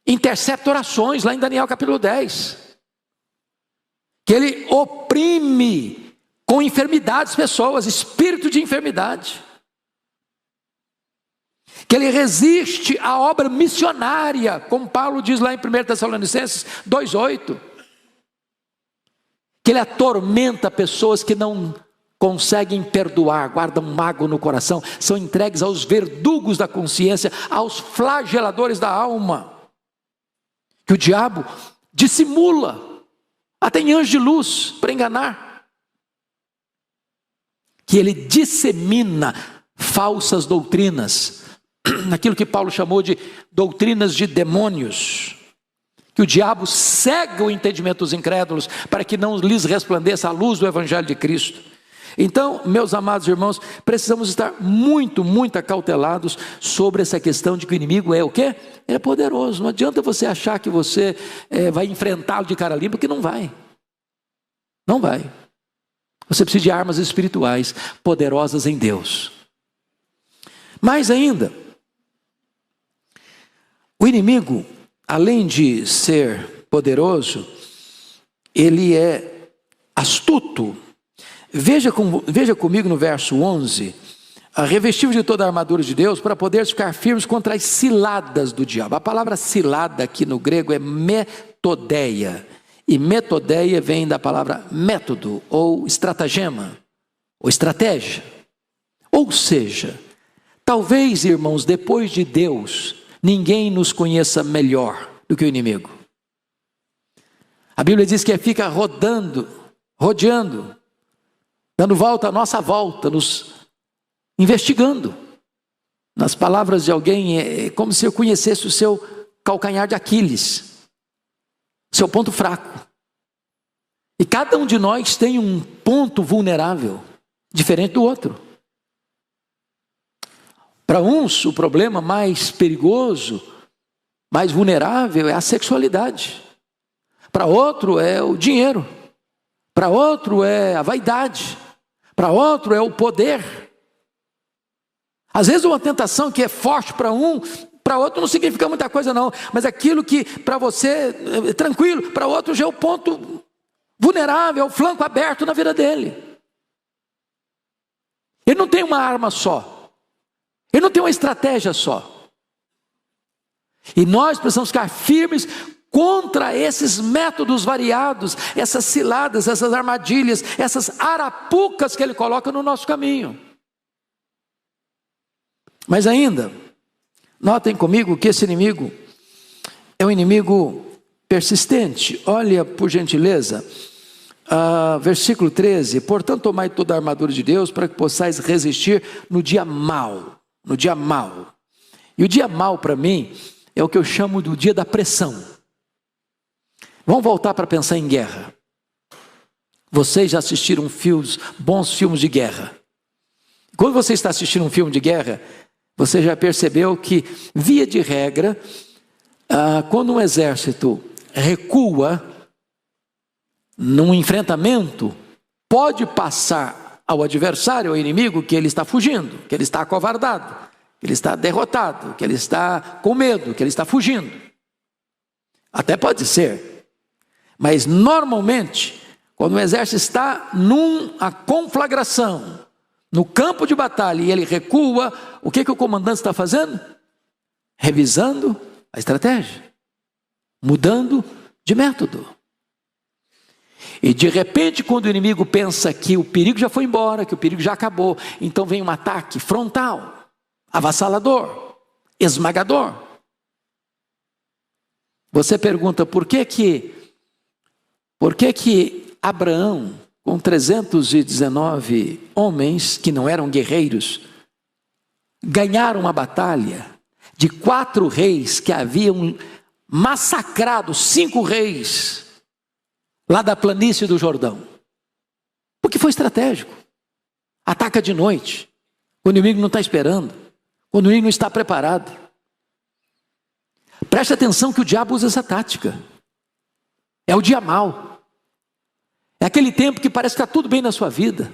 intercepta orações, lá em Daniel capítulo 10. Que ele oprime com enfermidades pessoas, espírito de enfermidade. Que ele resiste à obra missionária, como Paulo diz lá em 1 Tessalonicenses 2,8. Que ele atormenta pessoas que não conseguem perdoar, guardam mágoa no coração, são entregues aos verdugos da consciência, aos flageladores da alma. Que o diabo dissimula, até em anjo de luz, para enganar. Que ele dissemina falsas doutrinas, naquilo que Paulo chamou de doutrinas de demônios, que o diabo cega o entendimento dos incrédulos, para que não lhes resplandeça a luz do Evangelho de Cristo. Então, meus amados irmãos, precisamos estar muito, muito acautelados sobre essa questão de que o inimigo é o quê? Ele é poderoso. Não adianta você achar que você vai enfrentá-lo de cara limpa, porque não vai. Não vai. Você precisa de armas espirituais poderosas em Deus. Mais ainda, o inimigo, além de ser poderoso, ele é astuto. Veja comigo no verso 11, revestiu de toda a armadura de Deus para poder ficar firmes contra as ciladas do diabo. A palavra cilada aqui no grego é metodeia, e metodeia vem da palavra método, ou estratagema, ou estratégia. Ou seja, talvez, irmãos, depois de Deus, ninguém nos conheça melhor do que o inimigo. A Bíblia diz que fica rodeando, dando volta à nossa volta, nos investigando. Nas palavras de alguém, é como se eu conhecesse o seu calcanhar de Aquiles, seu ponto fraco. E cada um de nós tem um ponto vulnerável, diferente do outro. Para uns, o problema mais perigoso, mais vulnerável é a sexualidade. Para outro é o dinheiro. para outro é a vaidade, para outro é o poder. Às vezes uma tentação que é forte para um, para outro não significa muita coisa não, mas aquilo que para você é tranquilo, para outro já é o ponto vulnerável, é o flanco aberto na vida dele. Ele não tem uma arma só, ele não tem uma estratégia só. E nós precisamos ficar firmes contra esses métodos variados, essas ciladas, essas armadilhas, essas arapucas que ele coloca no nosso caminho. Mas ainda, notem comigo que esse inimigo é um inimigo persistente. Olha, por gentileza, versículo 13: portanto tomai toda a armadura de Deus, para que possais resistir no dia mau. No dia mau. E o dia mau para mim é o que eu chamo do dia da pressão. Vamos voltar para pensar em guerra. Vocês já assistiram bons filmes de guerra. Quando você está assistindo um filme de guerra, você já percebeu que, via de regra, quando um exército recua num enfrentamento, pode passar ao adversário, ao inimigo, que ele está fugindo, que ele está acovardado, que ele está derrotado, que ele está com medo, que ele está fugindo. Até pode ser, mas normalmente, quando o exército está numa conflagração, no campo de batalha, e ele recua, o que o comandante está fazendo? Revisando a estratégia, mudando de método. E de repente, quando o inimigo pensa que o perigo já foi embora, que o perigo já acabou, então vem um ataque frontal, avassalador, esmagador. Você pergunta, por que Abraão, com 319 homens que não eram guerreiros, ganharam uma batalha de 4 reis que haviam massacrado 5 reis lá da planície do Jordão? Porque foi estratégico. Ataca de noite, quando o inimigo não está esperando, quando o inimigo não está preparado. Preste atenção que o diabo usa essa tática. É o dia mau. É aquele tempo que parece que está tudo bem na sua vida.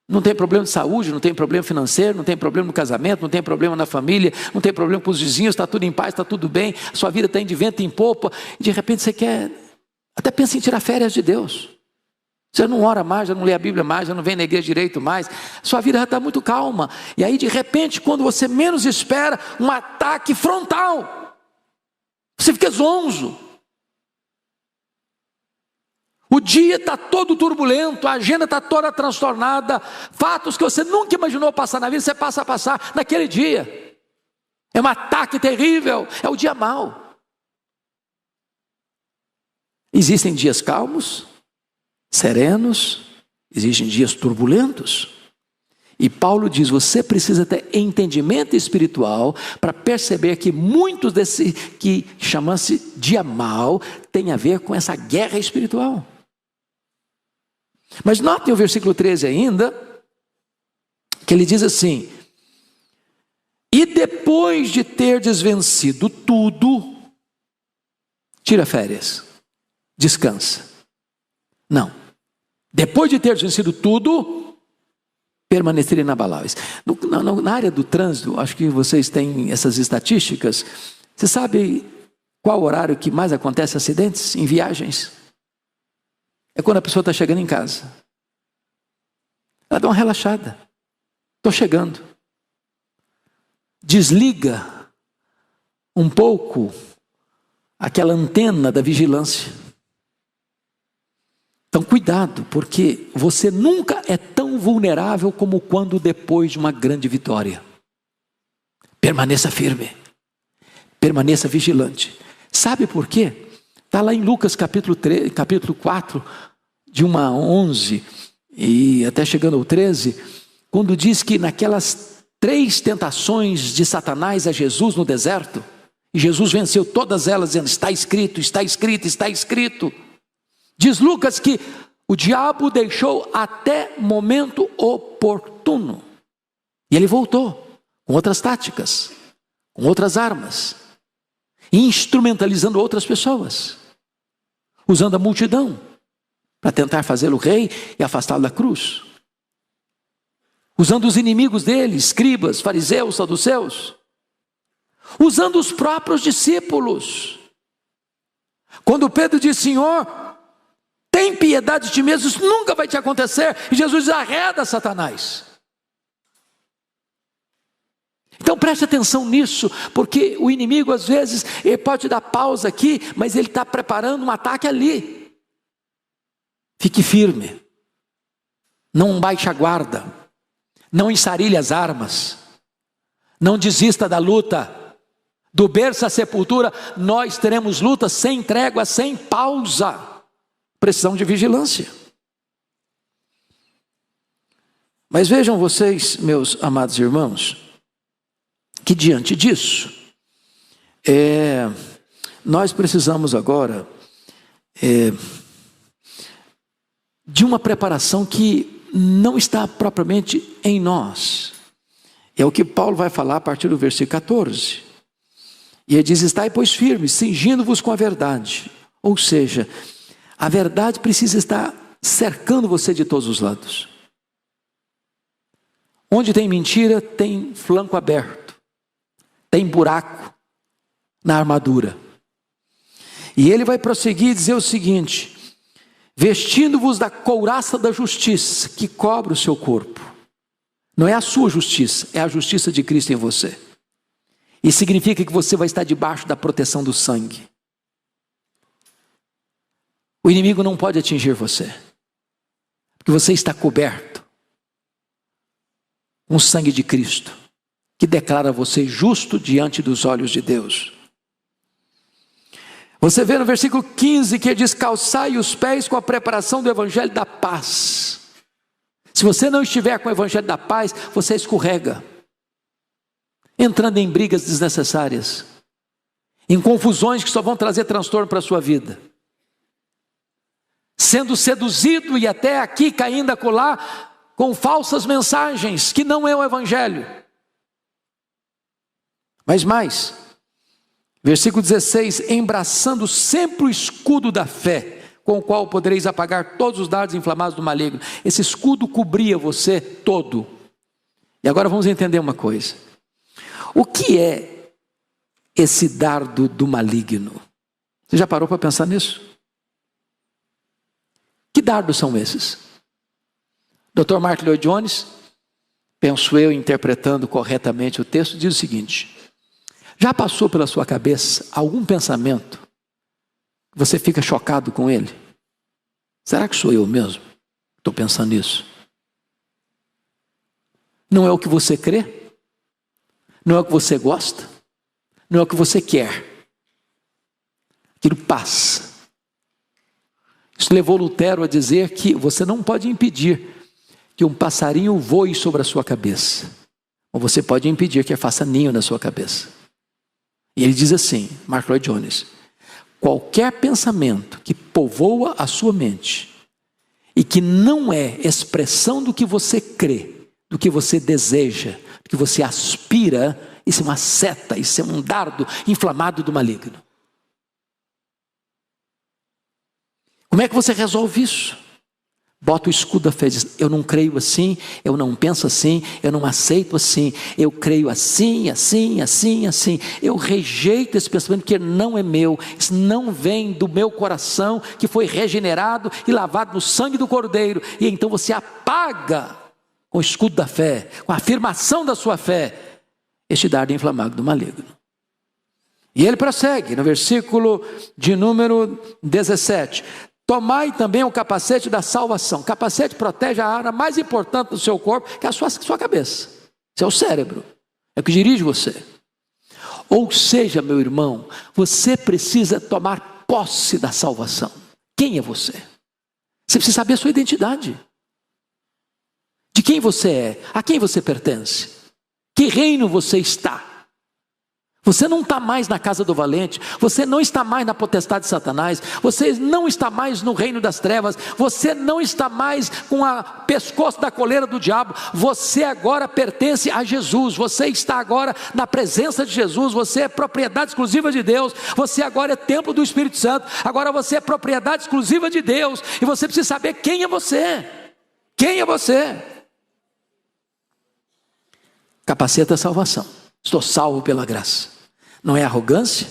Não tem problema de saúde, não tem problema financeiro, não tem problema no casamento, não tem problema na família, não tem problema com os vizinhos, está tudo em paz, está tudo bem, sua vida está de vento em popa, e de repente você quer, até pensa em tirar férias de Deus. Você não ora mais, já não lê a Bíblia mais, já não vem na igreja direito mais, sua vida já está muito calma. E aí de repente, quando você menos espera, um ataque frontal, você fica zonzo. O dia está todo turbulento, a agenda está toda transtornada, fatos que você nunca imaginou passar na vida, você passa a passar naquele dia. É um ataque terrível, é o dia mau. Existem dias calmos, serenos, existem dias turbulentos. E Paulo diz, você precisa ter entendimento espiritual para perceber que muitos desse que chama-se dia mau tem a ver com essa guerra espiritual. Mas notem o versículo 13 ainda, que ele diz assim: e depois de terdes vencido tudo, tira férias, descansa. Não, depois de terdes vencido tudo, permanecer inabaláveis. Na área do trânsito, acho que vocês têm essas estatísticas. Você sabe qual horário que mais acontece acidentes em viagens? É quando a pessoa está chegando em casa. Ela dá uma relaxada. Estou chegando. Desliga um pouco aquela antena da vigilância. Então cuidado, porque você nunca é tão vulnerável como quando depois de uma grande vitória. Permaneça firme. Permaneça vigilante. Sabe por quê? Está lá em Lucas capítulo 4, de 1 a 11, e até chegando ao 13, quando diz que naquelas 3 tentações de Satanás a Jesus no deserto, e Jesus venceu todas elas, dizendo, está escrito, está escrito, está escrito. Diz Lucas que o diabo deixou até momento oportuno, e ele voltou, com outras táticas, com outras armas, instrumentalizando outras pessoas, usando a multidão. para tentar fazê-lo rei e afastá-lo da cruz. Usando os inimigos dele, escribas, fariseus, saduceus. Usando os próprios discípulos. Quando Pedro diz: Senhor, tem piedade de ti mesmo, isso nunca vai te acontecer. E Jesus diz: arreda, Satanás. Então preste atenção nisso, porque o inimigo às vezes, ele pode dar pausa aqui, mas ele está preparando um ataque ali. Fique firme, não baixe a guarda, não ensarilhe as armas, não desista da luta. Do berço à sepultura, nós teremos luta sem trégua, sem pausa. Precisamos de vigilância. Mas vejam vocês, meus amados irmãos, que diante disso, nós precisamos agora de uma preparação que não está propriamente em nós. É o que Paulo vai falar a partir do versículo 14. E ele diz: estai, pois, firmes, cingindo-vos com a verdade. Ou seja, a verdade precisa estar cercando você de todos os lados. Onde tem mentira, tem flanco aberto, tem buraco na armadura. E ele vai prosseguir e dizer o seguinte: vestindo-vos da couraça da justiça, que cobre o seu corpo. Não é a sua justiça, é a justiça de Cristo em você. Isso significa que você vai estar debaixo da proteção do sangue. O inimigo não pode atingir você, porque você está coberto com o sangue de Cristo, que declara você justo diante dos olhos de Deus. Você vê no versículo 15 que ele diz: calçai os pés com a preparação do evangelho da paz. Se você não estiver com o evangelho da paz, você escorrega, entrando em brigas desnecessárias, em confusões que só vão trazer transtorno para a sua vida, sendo seduzido e até aqui caindo acolá com falsas mensagens, que não é o evangelho. Mas mais, versículo 16: embraçando sempre o escudo da fé, com o qual podereis apagar todos os dardos inflamados do maligno. Esse escudo cobria você todo. E agora vamos entender uma coisa. O que é esse dardo do maligno? Você já parou para pensar nisso? Que dardos são esses? Dr. Mark Lloyd Jones, penso eu, interpretando corretamente o texto, diz o seguinte: já passou pela sua cabeça algum pensamento que você fica chocado com ele? Será que sou eu mesmo que estou pensando nisso? Não é o que você crê? Não é o que você gosta? Não é o que você quer? Aquilo passa. Isso levou Lutero a dizer que você não pode impedir que um passarinho voe sobre a sua cabeça, ou você pode impedir que ele faça ninho na sua cabeça. E ele diz assim, Mark Lloyd Jones: qualquer pensamento que povoa a sua mente e que não é expressão do que você crê, do que você deseja, do que você aspira, isso é uma seta, isso é um dardo inflamado do maligno. Como é que você resolve isso? Bota o escudo da fé e diz: eu não creio assim, eu não penso assim, eu não aceito assim, eu creio assim, assim, assim, assim. Eu rejeito esse pensamento que não é meu, isso não vem do meu coração, que foi regenerado e lavado no sangue do Cordeiro. E então você apaga com o escudo da fé, com a afirmação da sua fé, este dardo inflamado do maligno. E ele prossegue no versículo de número 17: tomai também o capacete da salvação. Capacete protege a área mais importante do seu corpo, que é a sua cabeça, seu cérebro, é o que dirige você. Ou seja, meu irmão, você precisa tomar posse da salvação. Quem é você? Você precisa saber a sua identidade. De quem você é, a quem você pertence, que reino você está. Você não está mais na casa do valente, você não está mais na potestade de Satanás, você não está mais no reino das trevas, você não está mais com o pescoço da coleira do diabo, você agora pertence a Jesus, você está agora na presença de Jesus, você é propriedade exclusiva de Deus, você agora é templo do Espírito Santo, agora você é propriedade exclusiva de Deus, e você precisa saber quem é você. Quem é você? Capaceta a salvação. Estou salvo pela graça. Não é arrogância,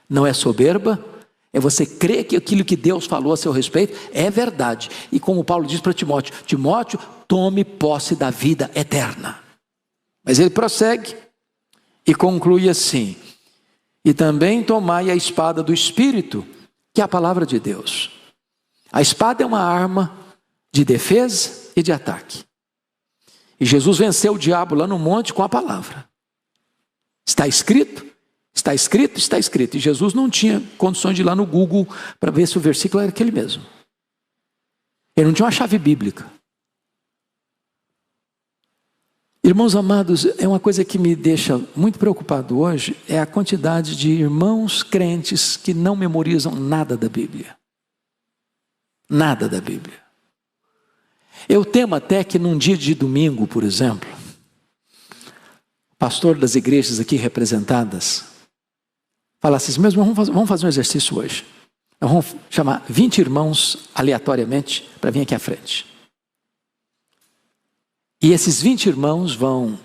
não é soberba, é você crer que aquilo que Deus falou a seu respeito é verdade. E como Paulo diz para Timóteo: Timóteo, tome posse da vida eterna. Mas ele prossegue e conclui assim: e também tomai a espada do Espírito, que é a palavra de Deus. A espada é uma arma de defesa e de ataque. E Jesus venceu o diabo lá no monte com a palavra. Está escrito, está escrito, está escrito. E Jesus não tinha condições de ir lá no Google para ver se o versículo era aquele mesmo. Ele não tinha uma chave bíblica. Irmãos amados, é uma coisa que me deixa muito preocupado hoje, é a quantidade de irmãos crentes que não memorizam nada da Bíblia. Nada da Bíblia. Eu temo até que num dia de domingo, por exemplo, o pastor das igrejas aqui representadas falasse assim: mesmo vamos fazer um exercício hoje. Nós vamos chamar 20 irmãos aleatoriamente para vir aqui à frente. E esses 20 irmãos vão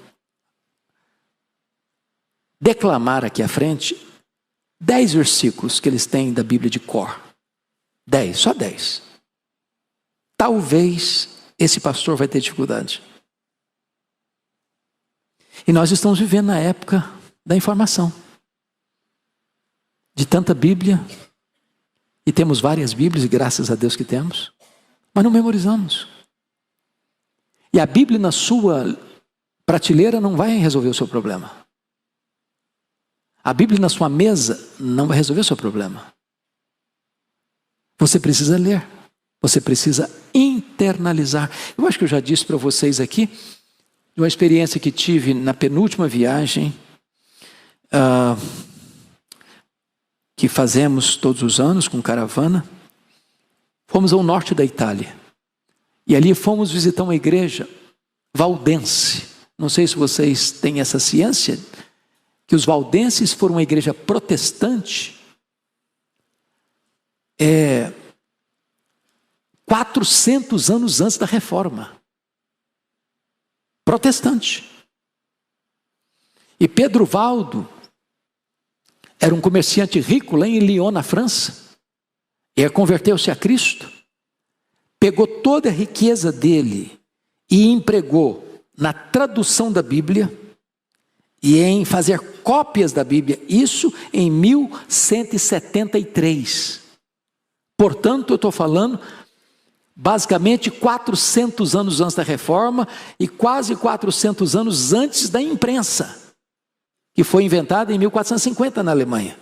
declamar aqui à frente 10 versículos que eles têm da Bíblia de cor. 10, só 10. Talvez esse pastor vai ter dificuldade. E nós estamos vivendo na época da informação. De tanta Bíblia. E temos várias Bíblias, e graças a Deus que temos. Mas não memorizamos. E a Bíblia na sua prateleira não vai resolver o seu problema. A Bíblia na sua mesa não vai resolver o seu problema. Você precisa ler. Você precisa internalizar. Eu acho que eu já disse para vocês aqui, de uma experiência que tive na penúltima viagem, que fazemos todos os anos com caravana. Fomos ao norte da Itália. E ali fomos visitar uma igreja valdense. Não sei se vocês têm essa ciência, que os valdenses foram uma igreja protestante 400 anos antes da Reforma. Protestante. E Pedro Valdo era um comerciante rico lá em Lyon, na França. E converteu-se a Cristo. Pegou toda a riqueza dele e empregou na tradução da Bíblia e em fazer cópias da Bíblia. Isso em 1173. Portanto, eu estou falando basicamente 400 anos antes da Reforma e quase 400 anos antes da imprensa, que foi inventada em 1450 na Alemanha.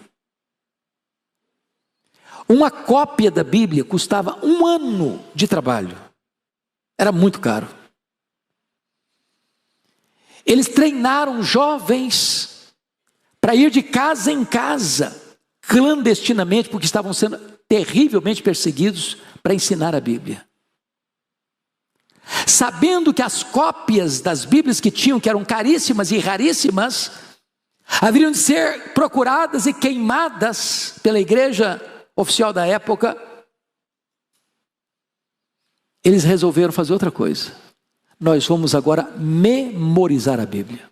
Uma cópia da Bíblia custava 1 ano de trabalho. Era muito caro. Eles treinaram jovens para ir de casa em casa, clandestinamente, porque estavam sendo terrivelmente perseguidos para ensinar a Bíblia. Sabendo que as cópias das Bíblias que tinham, que eram caríssimas e raríssimas, haveriam de ser procuradas e queimadas pela igreja oficial da época, eles resolveram fazer outra coisa. Nós vamos agora memorizar a Bíblia.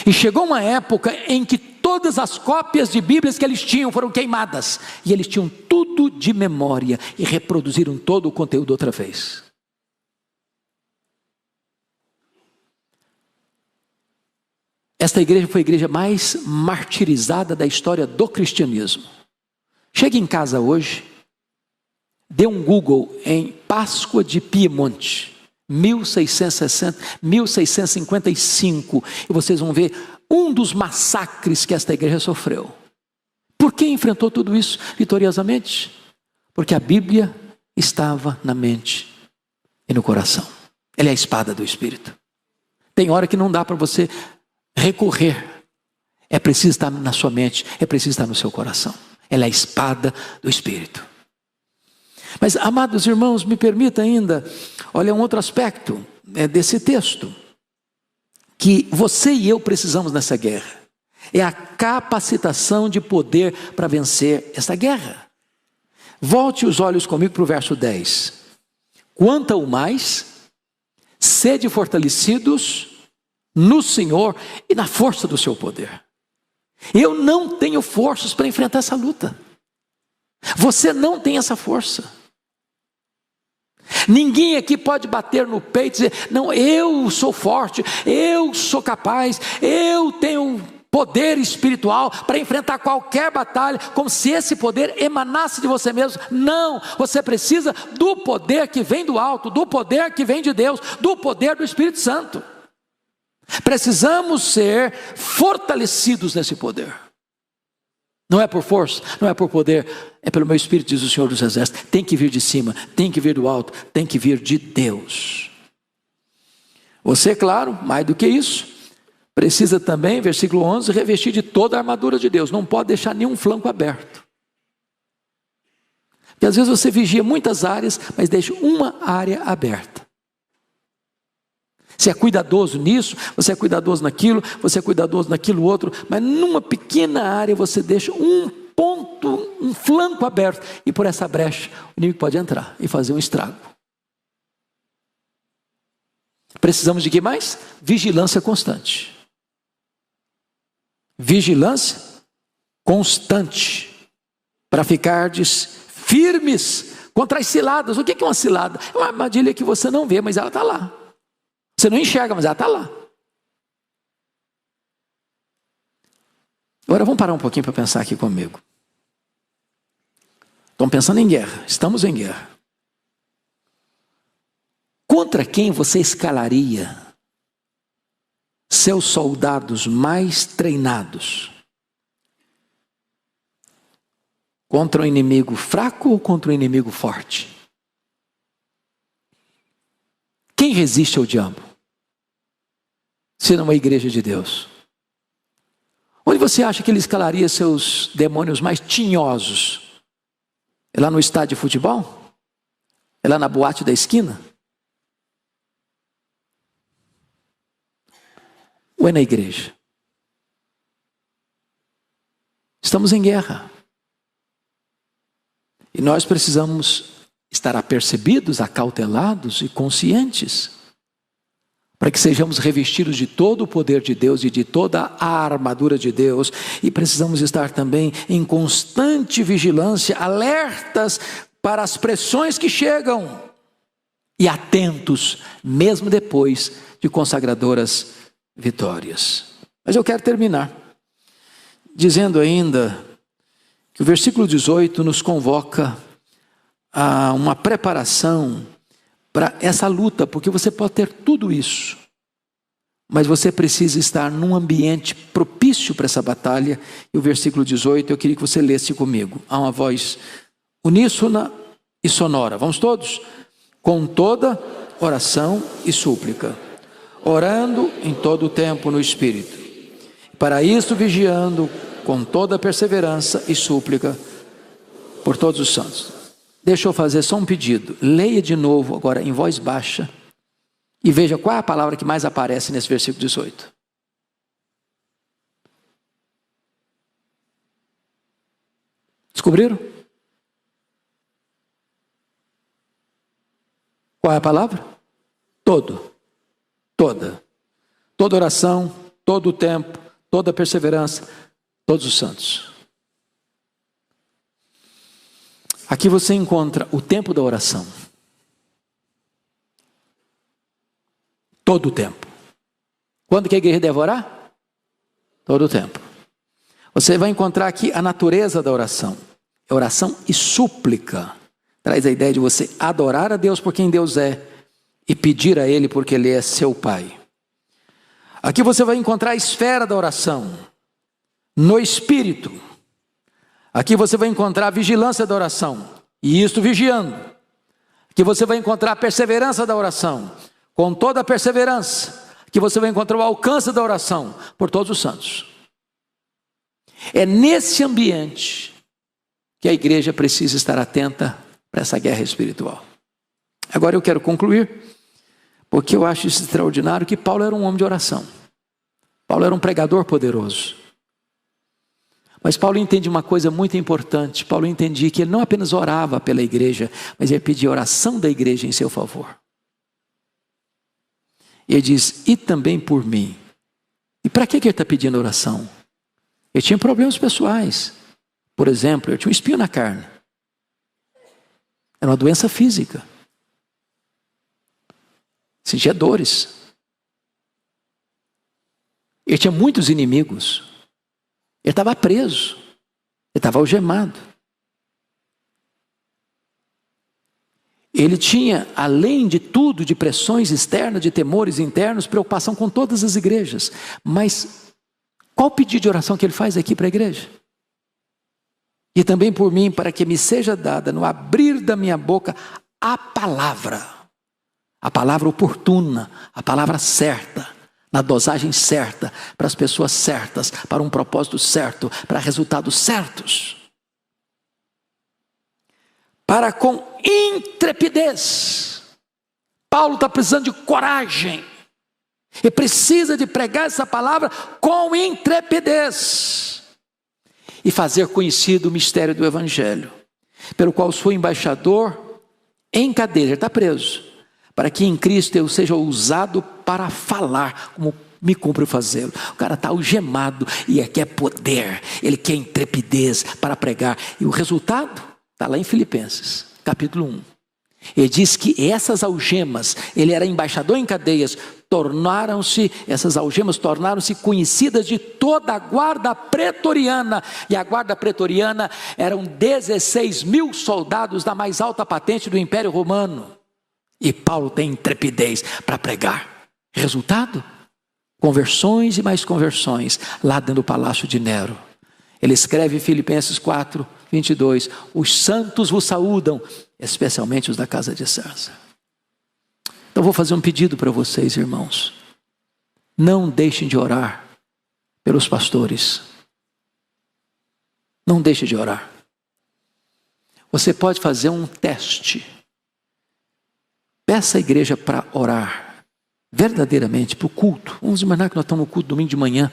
E chegou uma época em que todas as cópias de Bíblias que eles tinham foram queimadas. E eles tinham tudo de memória e reproduziram todo o conteúdo outra vez. Esta igreja foi a igreja mais martirizada da história do cristianismo. Chegue em casa hoje, dê um Google em Páscoa de Piemonte, 1655, e vocês vão ver um dos massacres que esta igreja sofreu. Por que enfrentou tudo isso vitoriosamente? Porque a Bíblia estava na mente e no coração. Ela é a espada do Espírito. Tem hora que não dá para você recorrer. É preciso estar na sua mente, é preciso estar no seu coração. Ela é a espada do Espírito. Mas, amados irmãos, me permita ainda, olha um outro aspecto desse texto, que você e eu precisamos nessa guerra. É a capacitação de poder para vencer essa guerra. Volte os olhos comigo para o verso 10. Quanto ao mais, sede fortalecidos no Senhor e na força do seu poder. Eu não tenho forças para enfrentar essa luta. Você não tem essa força. Ninguém aqui pode bater no peito e dizer, não, eu sou forte, eu sou capaz, eu tenho poder espiritual para enfrentar qualquer batalha, como se esse poder emanasse de você mesmo. Não, você precisa do poder que vem do alto, do poder que vem de Deus, do poder do Espírito Santo. Precisamos ser fortalecidos nesse poder. Não é por força, não é por poder, é pelo meu Espírito, diz o Senhor dos Exércitos. Tem que vir de cima, tem que vir do alto, tem que vir de Deus. Você, claro, mais do que isso, precisa também, versículo 11, revestir de toda a armadura de Deus. Não pode deixar nenhum flanco aberto. Porque às vezes você vigia muitas áreas, mas deixa uma área aberta. Você é cuidadoso nisso, você é cuidadoso naquilo, você é cuidadoso naquilo outro, mas numa pequena área você deixa um ponto, um flanco aberto, e por essa brecha o inimigo pode entrar e fazer um estrago. Precisamos de que mais? Vigilância constante. Vigilância constante, para ficardes firmes contra as ciladas. O que é uma cilada? É uma armadilha que você não vê, mas ela está lá. Você não enxerga, mas ela está lá. Agora vamos parar um pouquinho para pensar aqui comigo. Estão pensando em guerra, estamos em guerra. Contra quem você escalaria seus soldados mais treinados? Contra um inimigo fraco ou contra um inimigo forte? Quem resiste ao diabo? Se não é a igreja de Deus. Onde você acha que ele escalaria seus demônios mais tinhosos? É lá no estádio de futebol? É lá na boate da esquina? Ou é na igreja? Estamos em guerra. E nós precisamos estar apercebidos, acautelados e conscientes, para que sejamos revestidos de todo o poder de Deus e de toda a armadura de Deus. E precisamos estar também em constante vigilância, alertas para as pressões que chegam e atentos, mesmo depois de consagradoras vitórias. Mas eu quero terminar dizendo ainda que o versículo 18 nos convoca a uma preparação para essa luta, porque você pode ter tudo isso, mas você precisa estar num ambiente propício para essa batalha. E o versículo 18, eu queria que você lesse comigo. Há uma voz uníssona e sonora. Vamos todos? Com toda oração e súplica, orando em todo o tempo no Espírito. Para isso, vigiando com toda perseverança e súplica por todos os santos. Deixa eu fazer só um pedido. Leia de novo agora em voz baixa e veja qual é a palavra que mais aparece nesse versículo 18. Descobriram? Qual é a palavra? Todo. Toda. Toda oração, todo o tempo, toda perseverança, todos os santos. Aqui você encontra o tempo da oração. Todo o tempo. Quando que a igreja deve orar? Todo o tempo. Você vai encontrar aqui a natureza da oração. É oração e súplica. Traz a ideia de você adorar a Deus por quem Deus é e pedir a Ele porque Ele é seu Pai. Aqui você vai encontrar a esfera da oração. No Espírito. Aqui você vai encontrar a vigilância da oração, e isto vigiando. Aqui você vai encontrar a perseverança da oração, com toda a perseverança. Aqui você vai encontrar o alcance da oração, por todos os santos. É nesse ambiente que a igreja precisa estar atenta para essa guerra espiritual. Agora eu quero concluir, porque eu acho isso extraordinário, que Paulo era um homem de oração. Paulo era um pregador poderoso. Mas Paulo entende uma coisa muito importante. Paulo entendia que ele não apenas orava pela igreja, mas ele pedia oração da igreja em seu favor. E ele diz, e também por mim. E para que ele está pedindo oração? Ele tinha problemas pessoais. Por exemplo, ele tinha um espinho na carne. Era uma doença física. Sentia dores. Ele tinha muitos inimigos. Ele estava preso. Ele estava algemado. Ele tinha, além de tudo, de pressões externas, de temores internos, preocupação com todas as igrejas. Mas qual o pedido de oração que ele faz aqui para a igreja? E também por mim, para que me seja dada, no abrir da minha boca, a palavra oportuna, a palavra certa, na dosagem certa, para as pessoas certas, para um propósito certo, para resultados certos. Para com intrepidez. Paulo está precisando de coragem. E precisa de pregar essa palavra com intrepidez. E fazer conhecido o mistério do Evangelho, pelo qual sou embaixador em cadeia, ele está preso, para que em Cristo eu seja usado para falar, como me cumpre fazê-lo. O cara está algemado e ele quer poder, ele quer intrepidez para pregar. E o resultado está lá em Filipenses, capítulo 1. Ele diz que essas algemas, ele era embaixador em cadeias, essas algemas tornaram-se conhecidas de toda a guarda pretoriana. E a guarda pretoriana eram 16 mil soldados da mais alta patente do Império Romano. E Paulo tem intrepidez para pregar. Resultado? Conversões e mais conversões lá dentro do palácio de Nero. Ele escreve em Filipenses 4, 22, os santos vos saúdam, especialmente os da casa de César. Então vou fazer um pedido para vocês, irmãos. Não deixem de orar pelos pastores. Não deixem de orar. Você pode fazer um teste. Peça a igreja para orar verdadeiramente para o culto. Vamos imaginar que nós estamos no culto domingo de manhã.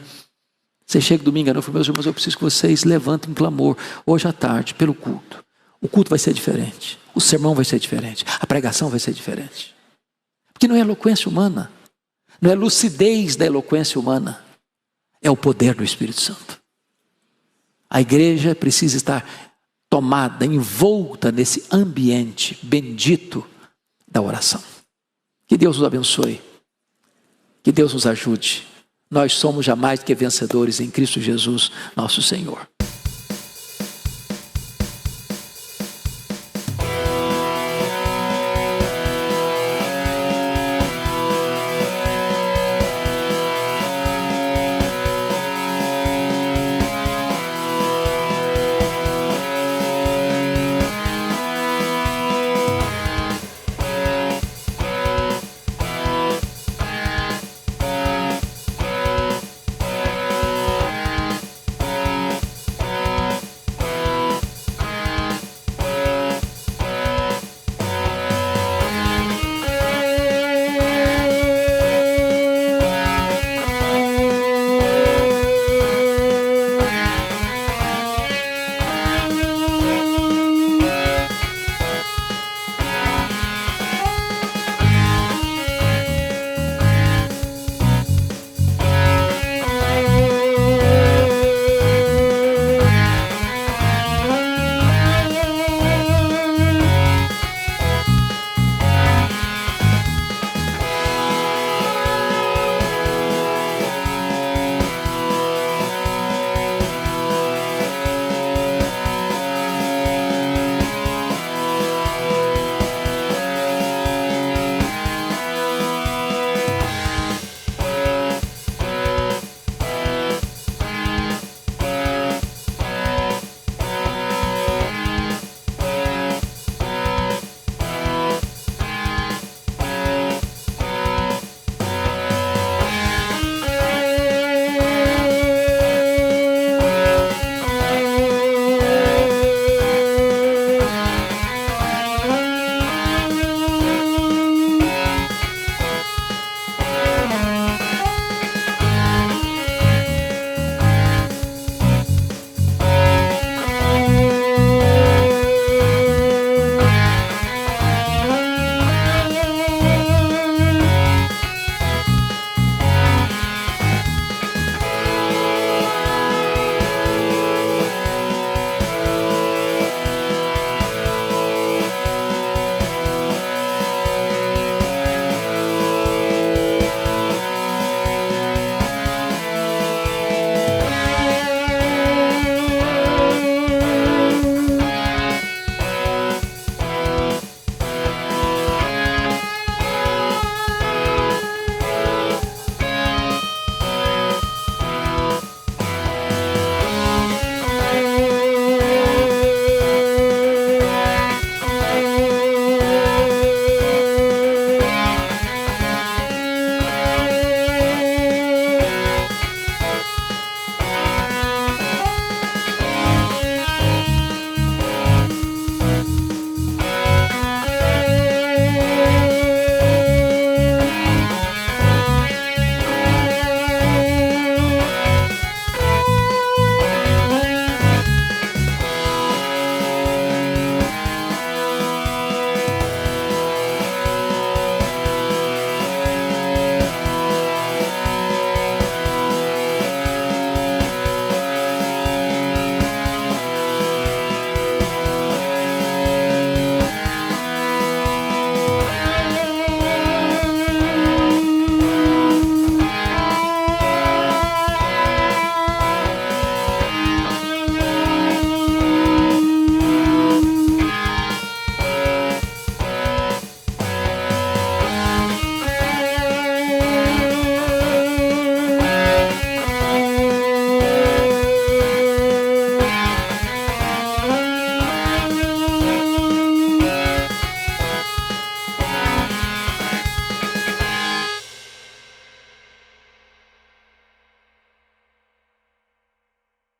Você chega domingo à noite e fala, meus irmãos, eu preciso que vocês levantem um clamor hoje à tarde pelo culto. O culto vai ser diferente. O sermão vai ser diferente. A pregação vai ser diferente. Porque não é eloquência humana. Não é lucidez da eloquência humana. É o poder do Espírito Santo. A igreja precisa estar tomada, envolta nesse ambiente bendito da oração. Que Deus nos abençoe. Que Deus nos ajude. Nós somos jamais que vencedores em Cristo Jesus, nosso Senhor.